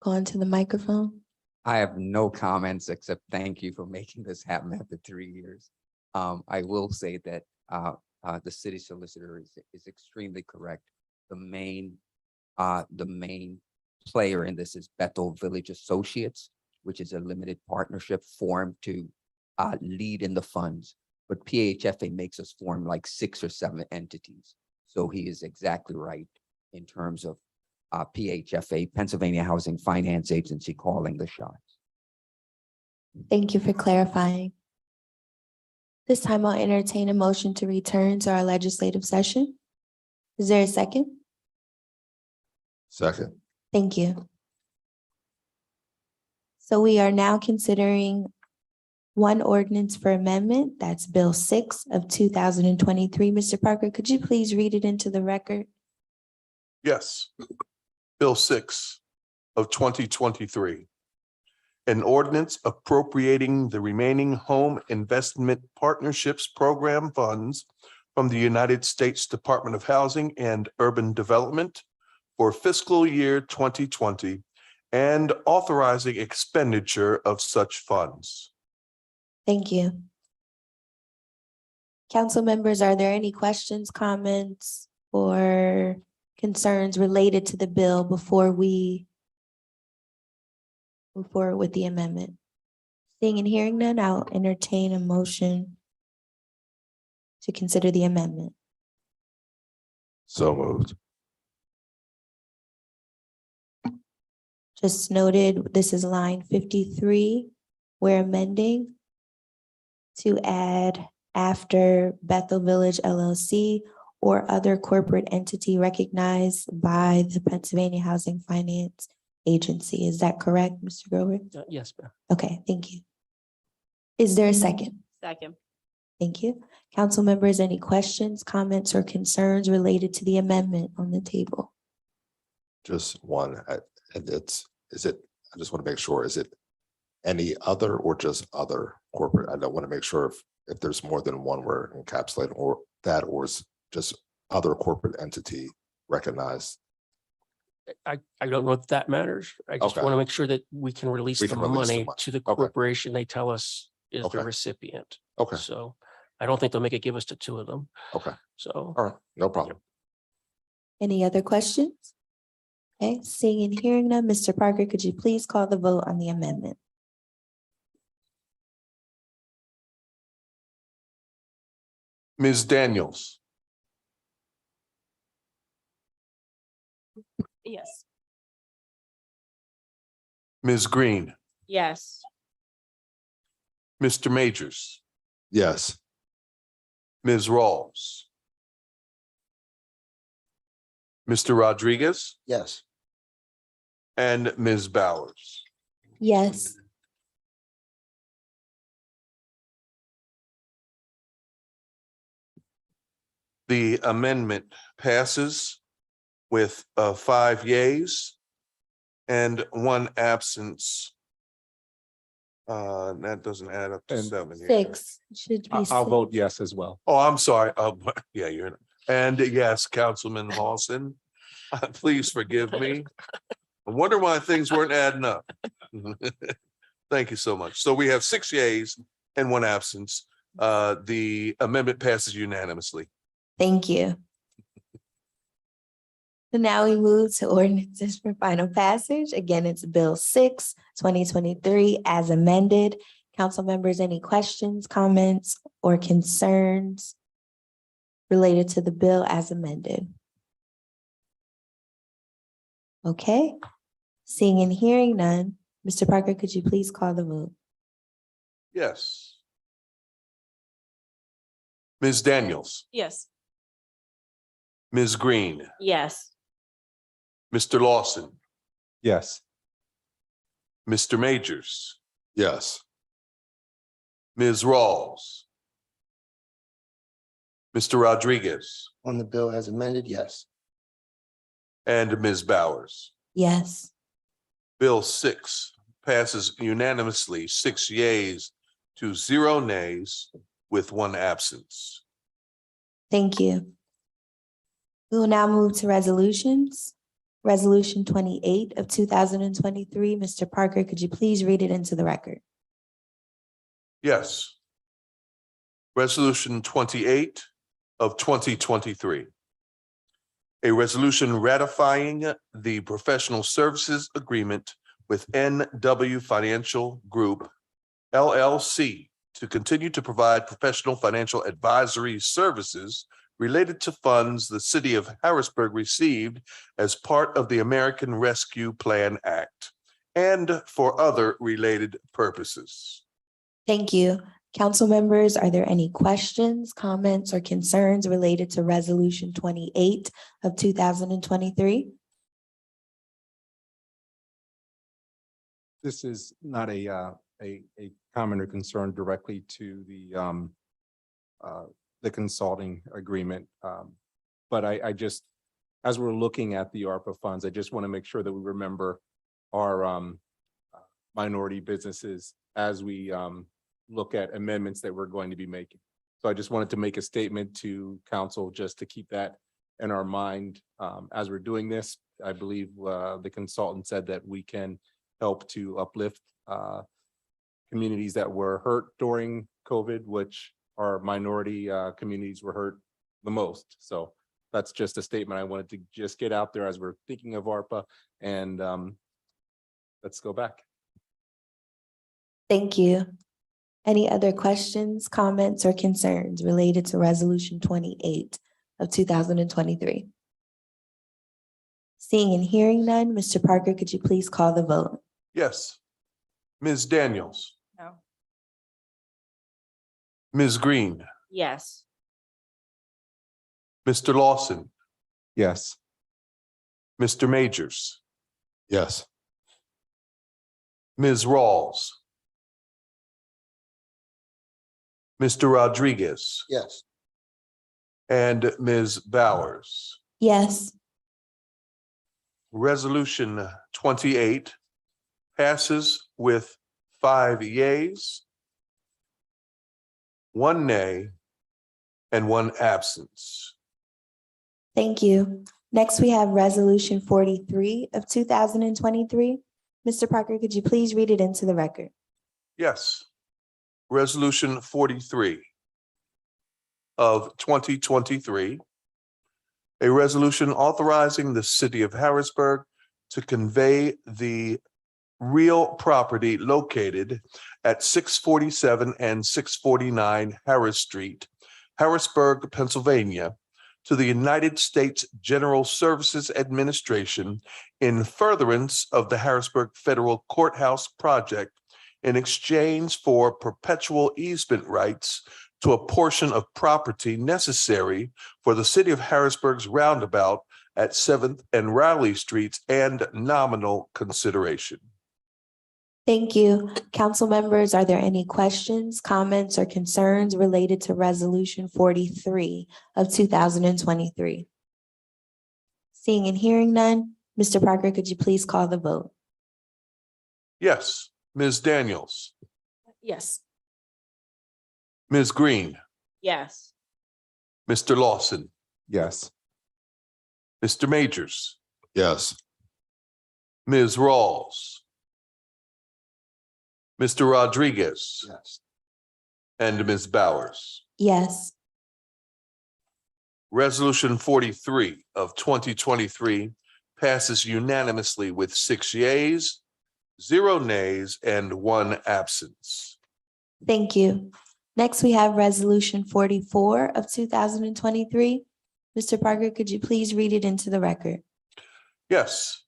gone to the microphone. I have no comments except thank you for making this happen after 3 years. I will say that the city solicitor is extremely correct. The main player in this is Bethel Village Associates, which is a limited partnership formed to lead in the funds. But PHFA makes us form like 6 or 7 entities. So he is exactly right in terms of PHFA, Pennsylvania Housing Finance Agency, calling the shots. Thank you for clarifying. This time I'll entertain a motion to return to our legislative session. Is there a second? Second. Thank you. So we are now considering one ordinance for amendment. That's Bill 6 of 2023. Mr. Parker, could you please read it into the record? Yes. Bill 6 of 2023. An ordinance appropriating the remaining Home Investment Partnerships Program funds from the United States Department of Housing and Urban Development for fiscal year 2020 and authorizing expenditure of such funds. Thank you. Council members, are there any questions, comments, or concerns related to the bill before we move forward with the amendment? Seeing and hearing none, I'll entertain a motion to consider the amendment. So moved. Just noted, this is line 53. We're amending to add after Bethel Village LLC or other corporate entity recognized by the Pennsylvania Housing Finance Agency. Is that correct, Mr. Grover? Yes, ma'am. Okay, thank you. Is there a second? Second. Thank you. Council members, any questions, comments, or concerns related to the amendment on the table? Just one, and I just want to make sure, is it any other or just other corporate? I don't want to make sure if there's more than one word encapsulated or that, or is just other corporate entity recognized. I don't know if that matters. I just Okay. want to make sure that we can release We the can release the money money. to the Okay. corporation they tell us is the Okay. recipient. Okay, So I don't think they'll make it give us to two of them. okay, So all right, no problem. Any other questions? Okay, seeing and hearing none, Mr. Parker, could you please call the vote on the amendment? Ms. Daniels, Yes. Ms. Green, Yes. Mr. Majors, Yes, Ms. Rawls, Mr. Rodriguez, Yes. and Ms. Bowers. Yes. The amendment passes with 5 yeas and 1 absence. That doesn't add up to And 7 here. 6 should be. I'll six. vote yes as well. Oh, I'm sorry. Yeah, and yes, Councilman Lawson, please forgive me. I wonder why things weren't adding up. Thank you so much. So we have 6 yeas and 1 absence. The amendment passes unanimously. Thank you. So now we move to ordinances for final passage. Again, it's Bill 6, 2023, as amended. Council members, any questions, comments, or concerns related to the bill as amended? Okay, seeing and hearing none, Mr. Parker, could you please call the vote? Yes. Ms. Daniels, Yes. Ms. Green, Yes. Mr. Lawson, Yes. Mr. Majors, yes, Ms. Rawls, Mr. Rodriguez, On the bill as amended, yes. and Ms. Bowers. Yes. Bill 6 passes unanimously, 6 yeas to 0 nays with 1 absence. Thank you. We will now move to resolutions. Resolution 28 of 2023. Mr. Parker, could you please read it into the record? Yes. Resolution 28 of 2023. A resolution ratifying the professional services agreement with NW Financial Group LLC to continue to provide professional financial advisory services related to funds the city of Harrisburg received as part of the American Rescue Plan Act and for other related purposes. Thank you. Council members, are there any questions, comments, or concerns related to Resolution 28 of 2023? This is not a a comment or concern directly to the consulting agreement. But I just, as we're looking at the ARPA funds, I just want to make sure that we remember our minority businesses as we look at amendments that we're going to be making. So I just wanted to make a statement to council just to keep that in our mind as we're doing this. I believe the consultant said that we can help to uplift communities that were hurt during COVID, which our minority communities were hurt the most. So that's just a statement I wanted to just get out there as we're thinking of ARPA, and let's go back. Thank you. Any other questions, comments, or concerns related to Resolution 28 of 2023? Seeing and hearing none, Mr. Parker, could you please call the vote? Yes. Ms. Daniels, No. Ms. Green, Yes. Mr. Lawson, Yes. Mr. Majors, Yes. Ms. Rawls, Mr. Rodriguez, Yes. and Ms. Bowers. Yes. Resolution 28 passes with 5 yeas, 1 nay, and 1 absence. Thank you. Next, we have Resolution 43 of 2023. Mr. Parker, could you please read it into the record? Yes. Resolution 43 of 2023, a resolution authorizing the city of Harrisburg to convey the real property located at 647 and 649 Harris Street, Harrisburg, Pennsylvania, to the United States General Services Administration in furtherance of the Harrisburg Federal Courthouse project in exchange for perpetual easement rights to a portion of property necessary for the city of Harrisburg's roundabout at 7th and Raleigh Streets and nominal consideration. Thank you. Council members, are there any questions, comments, or concerns related to Resolution 43 of 2023? Seeing and hearing none, Mr. Parker, could you please call the vote? Yes. Ms. Daniels, Yes. Ms. Green, Yes. Mr. Lawson, Yes. Mr. Majors, Yes. Ms. Rawls, Mr. Rodriguez, Yes. and Ms. Bowers. Yes. Resolution 43 of 2023 passes unanimously with 6 yeas, 0 nays, and 1 absence. Thank you. Next, we have Resolution 44 of 2023. Mr. Parker, could you please read it into the record? Yes.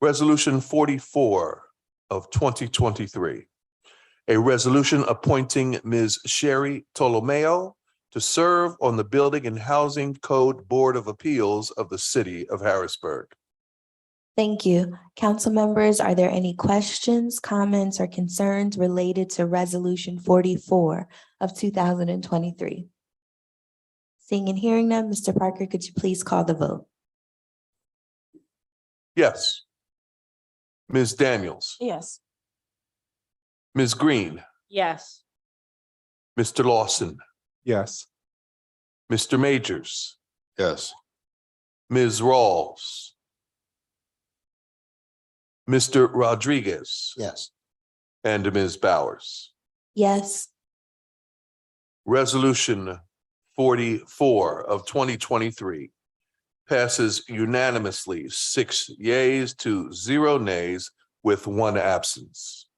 Resolution 44 of 2023. A resolution appointing Ms. Sherry Tolomeo to serve on the Building and Housing Code Board of Appeals of the City of Harrisburg. Thank you. Council members, are there any questions, comments, or concerns related to Resolution 44 of 2023? Seeing and hearing none, Mr. Parker, could you please call the vote? Yes. Ms. Daniels, Yes. Ms. Green, Yes. Mr. Lawson, Yes. Mr. Majors, Yes. Ms. Rawls, Mr. Rodriguez, Yes. and Ms. Bowers. Yes. Resolution 44 of 2023 passes unanimously, 6 yeas to 0 nays with 1 absence.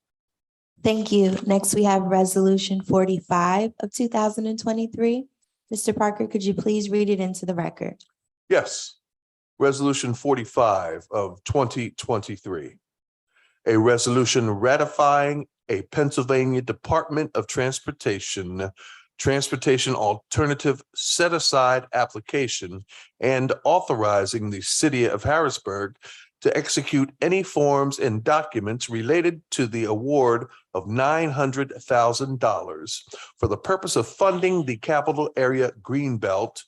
Thank you. Next, we have Resolution 45 of 2023. Mr. Parker, could you please read it into the record? Yes. Resolution 45 of 2023. A resolution ratifying a Pennsylvania Department of Transportation Alternative Set-Aside application and authorizing the city of Harrisburg to execute any forms and documents related to the award of $900,000 for the purpose of funding the Capital Area Greenbelt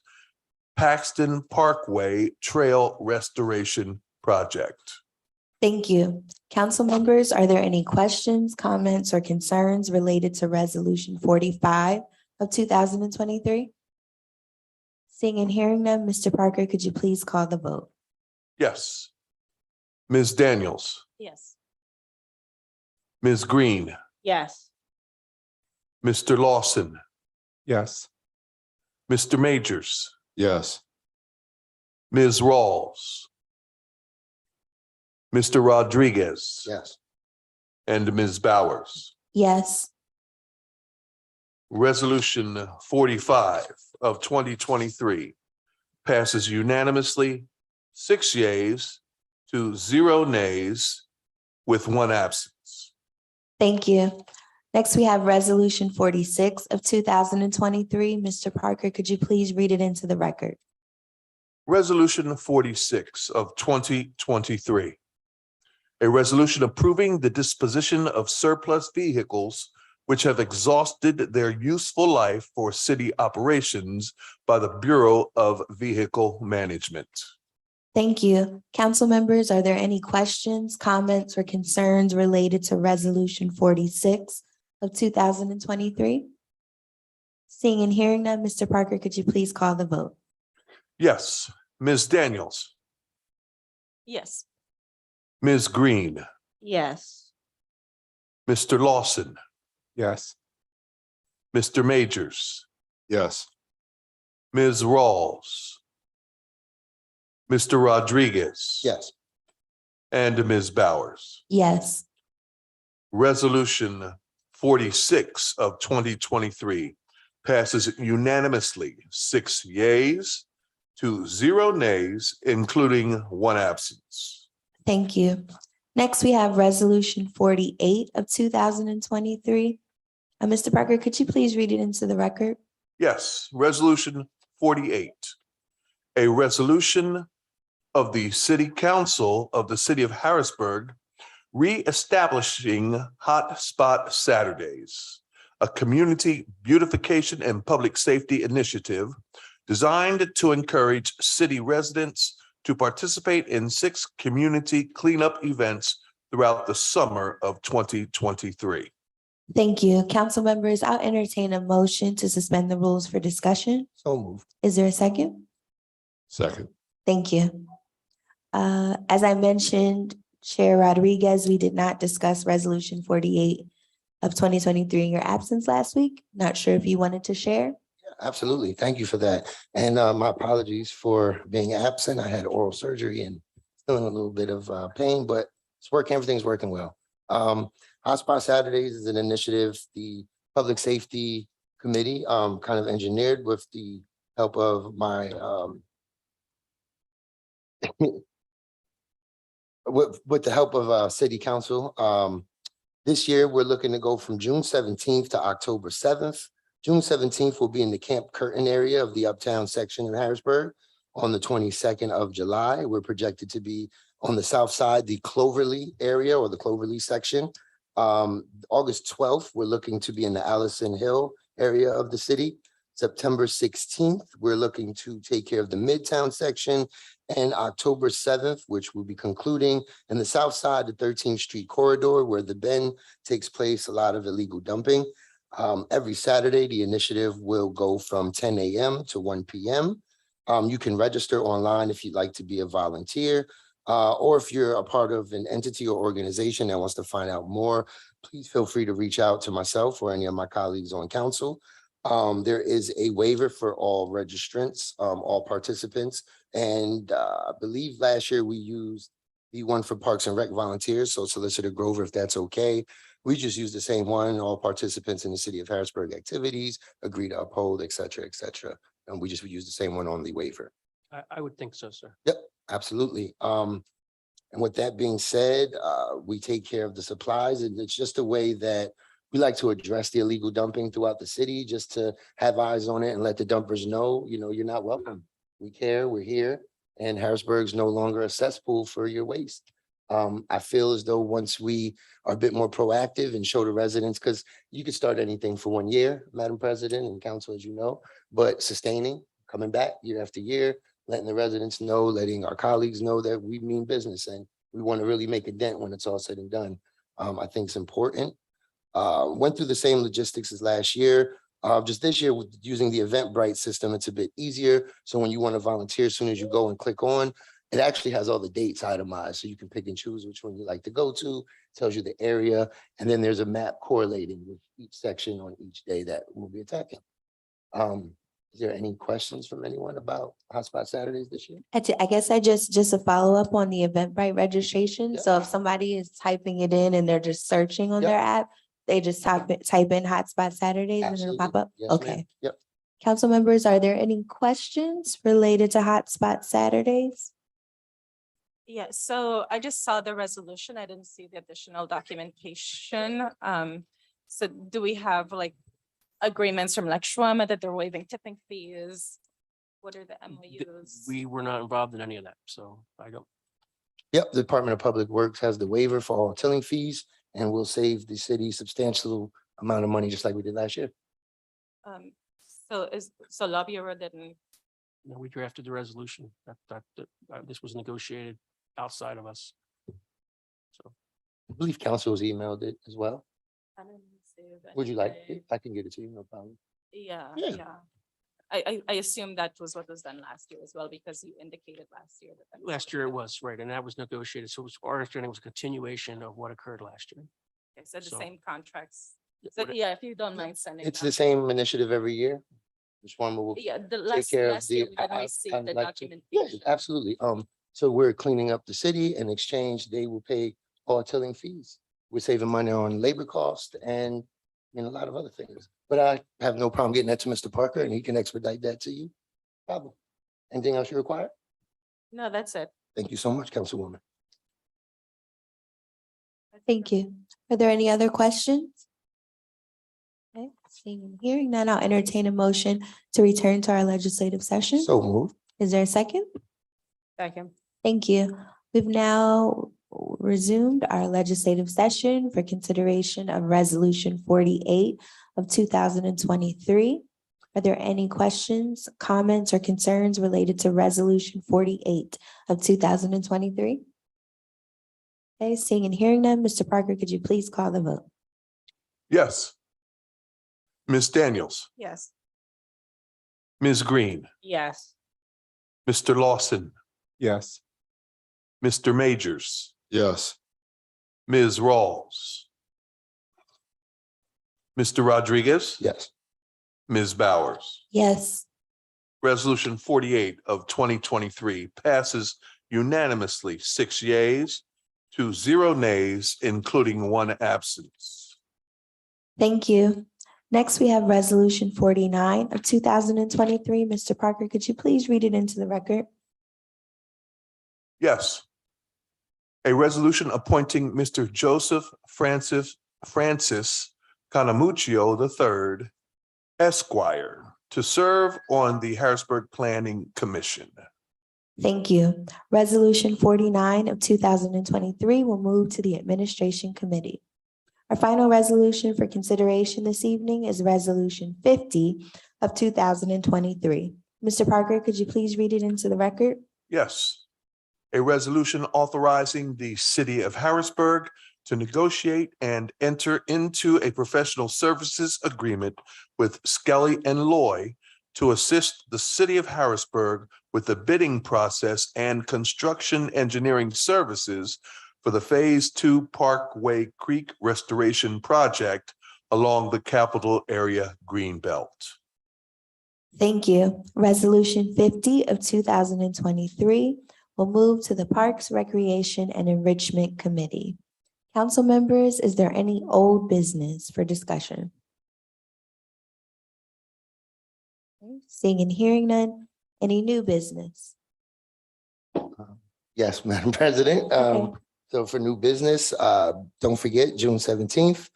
Paxton Parkway Trail Restoration Project. Thank you. Council members, are there any questions, comments, or concerns related to Resolution 45 of 2023? Seeing and hearing none, Mr. Parker, could you please call the vote? Yes. Ms. Daniels, Yes. Ms. Green, Yes. Mr. Lawson, Yes. Mr. Majors, Yes. Ms. Rawls, Mr. Rodriguez, Yes. and Ms. Bowers. Yes. Resolution 45 of 2023 passes unanimously, 6 yeas to 0 nays with 1 absence. Thank you. Next, we have Resolution 46 of 2023. Mr. Parker, could you please read it into the record? Resolution 46 of 2023. A resolution approving the disposition of surplus vehicles which have exhausted their useful life for city operations by the Bureau of Vehicle Management. Thank you. Council members, are there any questions, comments, or concerns related to Resolution 46 of 2023? Seeing and hearing none, Mr. Parker, could you please call the vote? Yes. Ms. Daniels, Yes. Ms. Green, Yes. Mr. Lawson, Yes. Mr. Majors, Yes. Ms. Rawls, Mr. Rodriguez. Yes. And Ms. Bowers. Yes. Resolution 46 of 2023 passes unanimously, 6 yeas to 0 nays, including 1 absence. Thank you. Next, we have Resolution 48 of 2023. Mr. Parker, could you please read it into the record? Yes, Resolution 48. A resolution of the City Council of the City of Harrisburg reestablishing Hotspot Saturdays, a community beautification and public safety initiative designed to encourage city residents to participate in 6 community cleanup events throughout the summer of 2023. Thank you. Council members, I'll entertain a motion to suspend the rules for discussion. So moved. Is there a second? Second. Thank you. As I mentioned, Chair Rodriguez, we did not discuss Resolution 48 of 2023 in your absence last week. Not sure if you wanted to share. Absolutely. Thank you for that. And my apologies for being absent. I had oral surgery and still in a little bit of pain, but it's working. Everything's working well. Hotspot Saturdays is an initiative the Public Safety Committee kind of engineered with the help of my with the help of City Council. This year, we're looking to go from June 17th to October 7th. June 17th will be in the Camp Curtin area of the Uptown section in Harrisburg. On the 22nd of July, we're projected to be on the south side, the Cloverly area or the Cloverly section. August 12th, we're looking to be in the Allison Hill area of the city. September 16th, we're looking to take care of the Midtown section. And October 7th, which will be concluding in the south side, the 13th Street corridor where the Bend takes place, a lot of illegal dumping. Every Saturday, the initiative will go from 10 a.m. to 1 p.m. You can register online if you'd like to be a volunteer, or if you're a part of an entity or organization that wants to find out more, please feel free to reach out to myself or any of my colleagues on council. There is a waiver for all registrants, all participants. And I believe last year we used the one for Parks and Rec volunteers. So Solicitor Grover, if that's okay. We just use the same one. All participants in the City of Harrisburg activities agree to uphold, et cetera, et cetera. And we just would use the same one on the waiver. I would think so, sir. Yep, absolutely. And with that being said, we take care of the supplies, and it's just a way that we like to address the illegal dumping throughout the city, just to have eyes on it and let the dumpers know, you know, you're not welcome. We care, we're here, and Harrisburg's no longer a cesspool for your waste. I feel as though once we are a bit more proactive and show the residents, because you could start anything for 1 year, Madam President and Council, as you know, but sustaining, coming back year after year, letting the residents know, letting our colleagues know that we mean business and we want to really make a dent when it's all said and done. I think it's important. Went through the same logistics as last year. Just this year with using the Eventbrite system, it's a bit easier. So when you want to volunteer, as soon as you go and click on, it actually has all the dates itemized. So you can pick and choose which one you like to go to, tells you the area. And then there's a map correlating with each section on each day that we'll be attacking. Is there any questions from anyone about Hotspot Saturdays this year? I guess just a follow-up on the Eventbrite registration. So if somebody is typing it in and they're just searching on Yep. their app, they just type in Hotspot Saturdays and it'll pop Absolutely. up? Yes, ma'am. Okay. Yep. Council members, are there any questions related to Hotspot Saturdays? Yeah, so I just saw the resolution. I didn't see the additional documentation. So do we have like agreements from like Schwammer that they're waiving tipping fees? What are the MOUs? We were not involved in any of that, so I don't. Yep, the Department of Public Works has the waiver for all tilling fees and will save the city substantial amount of money, just like we did last year. So Lobby didn't, No, we drafted the resolution that this was negotiated outside of us. So I believe council's emailed it as well. I didn't see that. Would you like it? I can get it to you, no problem. Yeah, Yeah. yeah. I assume that was what was done last year as well, because you indicated last year. that was last year it was, right, and that was negotiated. So it was, our understanding was a continuation of what occurred last year. Okay, so the so- same contracts. Yeah, So what- yeah, if you don't mind sending. It's that. the same initiative every year. Which one will Yeah, the take care of last year the. we didn't receive the Yeah, documentation. absolutely. So we're cleaning up the city. In exchange, they will pay all tilling fees. We're saving money on labor cost and a lot of other things. But I have no problem getting that to Mr. Parker and he can expedite that to you. Problem. Anything else you require? No, that's it. Thank you so much, Councilwoman. Thank you. Are there any other questions? Okay, seeing and hearing none, I'll entertain a motion to return to our legislative session. So moved. Is there a second? Second. Thank you. We've now resumed our legislative session for consideration of Resolution 48 of 2023. Are there any questions, comments, or concerns related to Resolution 48 of 2023? Okay, seeing and hearing none, Mr. Parker, could you please call the vote? Yes. Ms. Daniels, Yes. Ms. Green, Yes. Mr. Lawson, Yes. Mr. Majors, Yes. Ms. Rawls, Mr. Rodriguez, Yes. Ms. Bowers. Yes. Resolution 48 of 2023 passes unanimously, 6 yeas to 0 nays, including 1 absence. Thank you. Next, we have Resolution 49 of 2023. Mr. Parker, could you please read it into the record? Yes. A resolution appointing Mr. Joseph Francis Canamuccio III, Esquire, to serve on the Harrisburg Planning Commission. Thank you. Resolution 49 of 2023 will move to the Administration Committee. Our final resolution for consideration this evening is Resolution 50 of 2023. Mr. Parker, could you please read it into the record? Yes. A resolution authorizing the city of Harrisburg to negotiate and enter into a professional services agreement with Skelly and Loy to assist the city of Harrisburg with the bidding process and construction engineering services for the Phase 2 Parkway Creek Restoration Project along the Capital Area Greenbelt. Thank you. Resolution 50 of 2023 will move to the Parks, Recreation, and Enrichment Committee. Council members, is there any old business for discussion? Okay, seeing and hearing none, any new business? Yes, Madam President. Okay. So for new business, don't forget, June 17th,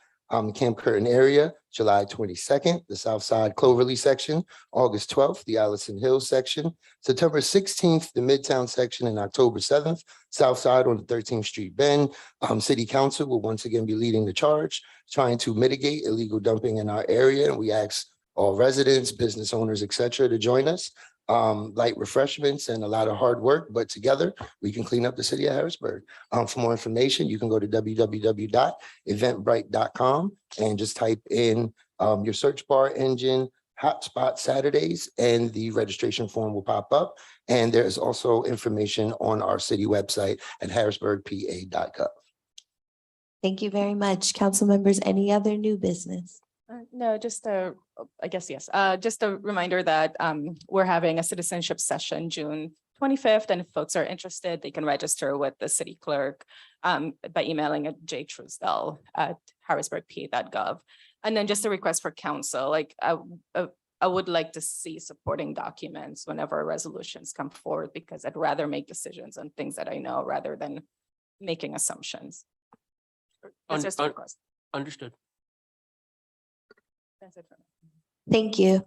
Camp Curtin area, July 22nd, the South Side Cloverly section, August 12th, the Allison Hills section, September 16th, the Midtown section, and October 7th, South Side on the 13th Street Bend. City Council will once again be leading the charge, trying to mitigate illegal dumping in our area. And we ask all residents, business owners, et cetera, to join us. Light refreshments and a lot of hard work, but together we can clean up the city of Harrisburg. For more information, you can go to www.eventbrite.com and just type in your search bar engine, Hotspot Saturdays, and the registration form will pop up. And there's also information on our city website at harrisburgpa.gov. Thank you very much. Council members, any other new business? No, just I guess, yes, just a reminder that we're having a citizenship session June 25th. And if folks are interested, they can register with the city clerk by emailing at jtrusdell@harrisburgpa.gov. And then just a request for council, like I would like to see supporting documents whenever resolutions come forward, because I'd rather make decisions on things that I know rather than making assumptions. That's just a request. Understood. That's it for me. Thank you.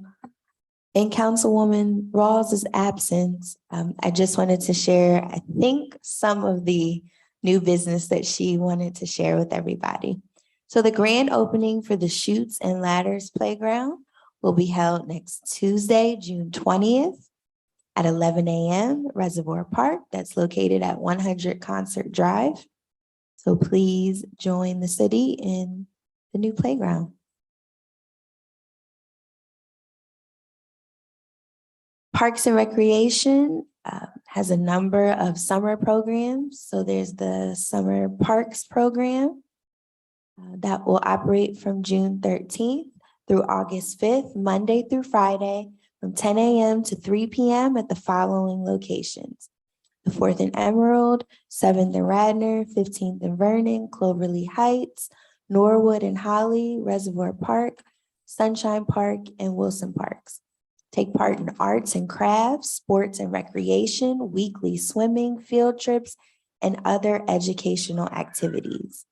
In Councilwoman Rawls's absence, I just wanted to share, I think, some of the new business that she wanted to share with everybody. So the grand opening for the Chutes and Ladders Playground will be held next Tuesday, June 20th at 11 a.m. Reservoir Park. That's located at 100 Concert Drive. So please join the city in the new playground. Parks and Recreation has a number of summer programs. So there's the Summer Parks Program that will operate from June 13th through August 5th, Monday through Friday, from 10 a.m. to 3 p.m. at the following locations: the 4th and Emerald, 7th and Radnor, 15th and Vernon, Cloverly Heights, Norwood and Holly, Reservoir Park, Sunshine Park, and Wilson Parks. Take part in arts and crafts, sports and recreation, weekly swimming, field trips, and other educational activities.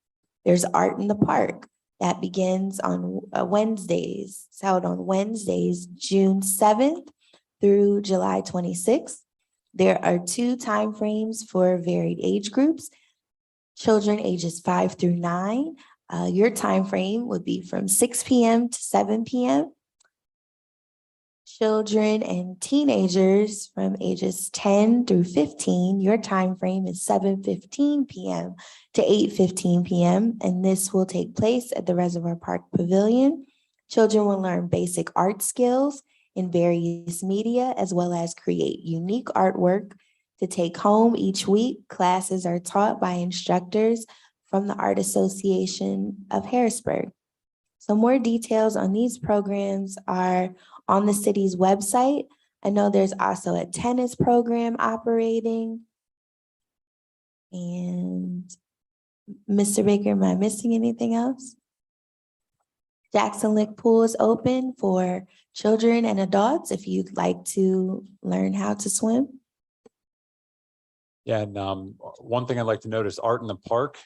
There's Art in the Park that begins on Wednesdays. It's held on Wednesdays, June 7th through July 26th. There are 2 timeframes for varied age groups. Children ages 5 through 9. Your timeframe would be from 6 p.m. to 7 p.m. Children and teenagers from ages 10 through 15, your time frame is 7:15 p.m. to 8:15 p.m. and this will take place at the Reservoir Park Pavilion. Children will learn basic art skills in various media, as well as create unique artwork to take home each week. Classes are taught by instructors from the Art Association of Harrisburg. So more details on these programs are on the city's website. I know there's also a tennis program operating. And Mr. Baker, am I missing anything else? Jackson Lick Pool is open for children and adults if you'd like to learn how to swim. Yeah, and one thing I'd like to note is Art in the Park.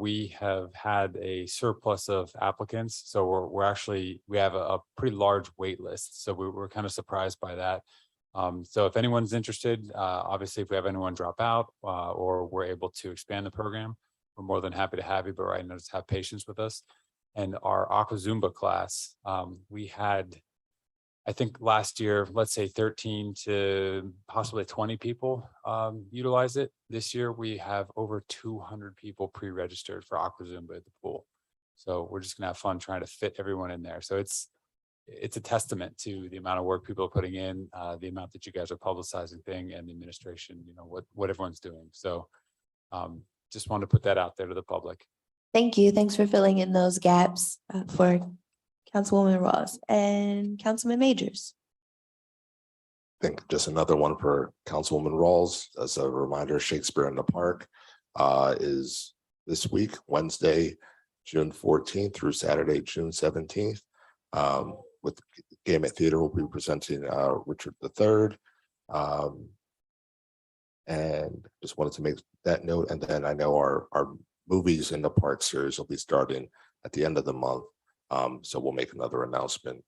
We have had a surplus of applicants, so we have a pretty large wait list. So we're kind of surprised by that. So if anyone's interested, obviously if we have anyone drop out or we're able to expand the program, we're more than happy to have you. But right now, just have patience with us. And our Aqua Zumba class, we had, I think last year, let's say 13 to possibly 20 people utilize it. This year, we have over 200 people pre-registered for Aqua Zumba at the pool. So we're just gonna have fun trying to fit everyone in there. So it's a testament to the amount of work people are putting in, the amount that you guys are publicizing thing, and the administration, you know, what everyone's doing. So just wanted to put that out there to the public. Thank you. Thanks for filling in those gaps for Councilwoman Ross and Councilman Majors. I think just another one for Councilwoman Rawls. As a reminder, Shakespeare in the Park is this week, Wednesday, June 14th through Saturday, June 17th. With Game at Theater, we'll be presenting Richard III. And just wanted to make that note. And then I know our Movies in the Park series will be starting at the end of the month. So we'll make another announcement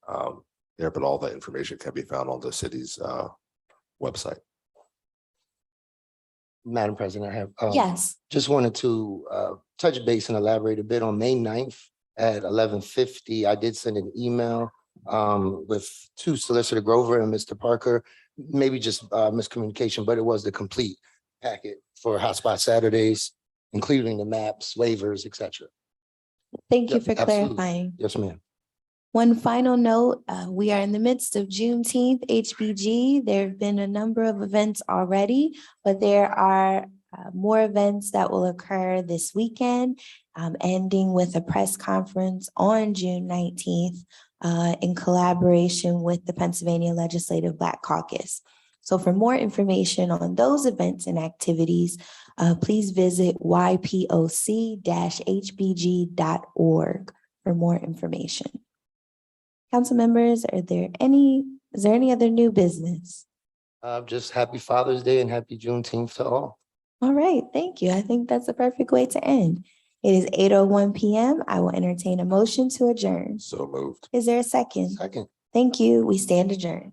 there, but all that information can be found on the city's website. Madam President, I have. Yes, Just wanted to touch base and elaborate a bit on May 9th at 11:50. I did send an email with to Solicitor Grover and Mr. Parker, maybe just miscommunication, but it was the complete packet for Hotspot Saturdays, including the maps, waivers, et cetera. thank you Yep, for absolutely. clarifying. Yes, ma'am. One final note, we are in the midst of Juneteenth HBG. There have been a number of events already, but there are more events that will occur this weekend, ending with a press conference on June 19th in collaboration with the Pennsylvania Legislative Black Caucus. So for more information on those events and activities, please visit ypoc-hbg.org for more information. Council members, is there any other new business? Just happy Father's Day and happy Juneteenth to all. All right, thank you. I think that's a perfect way to end. It is 8:01 PM. I will entertain a motion to adjourn. So moved. Is there a second? Second. Thank you. We stand adjourned.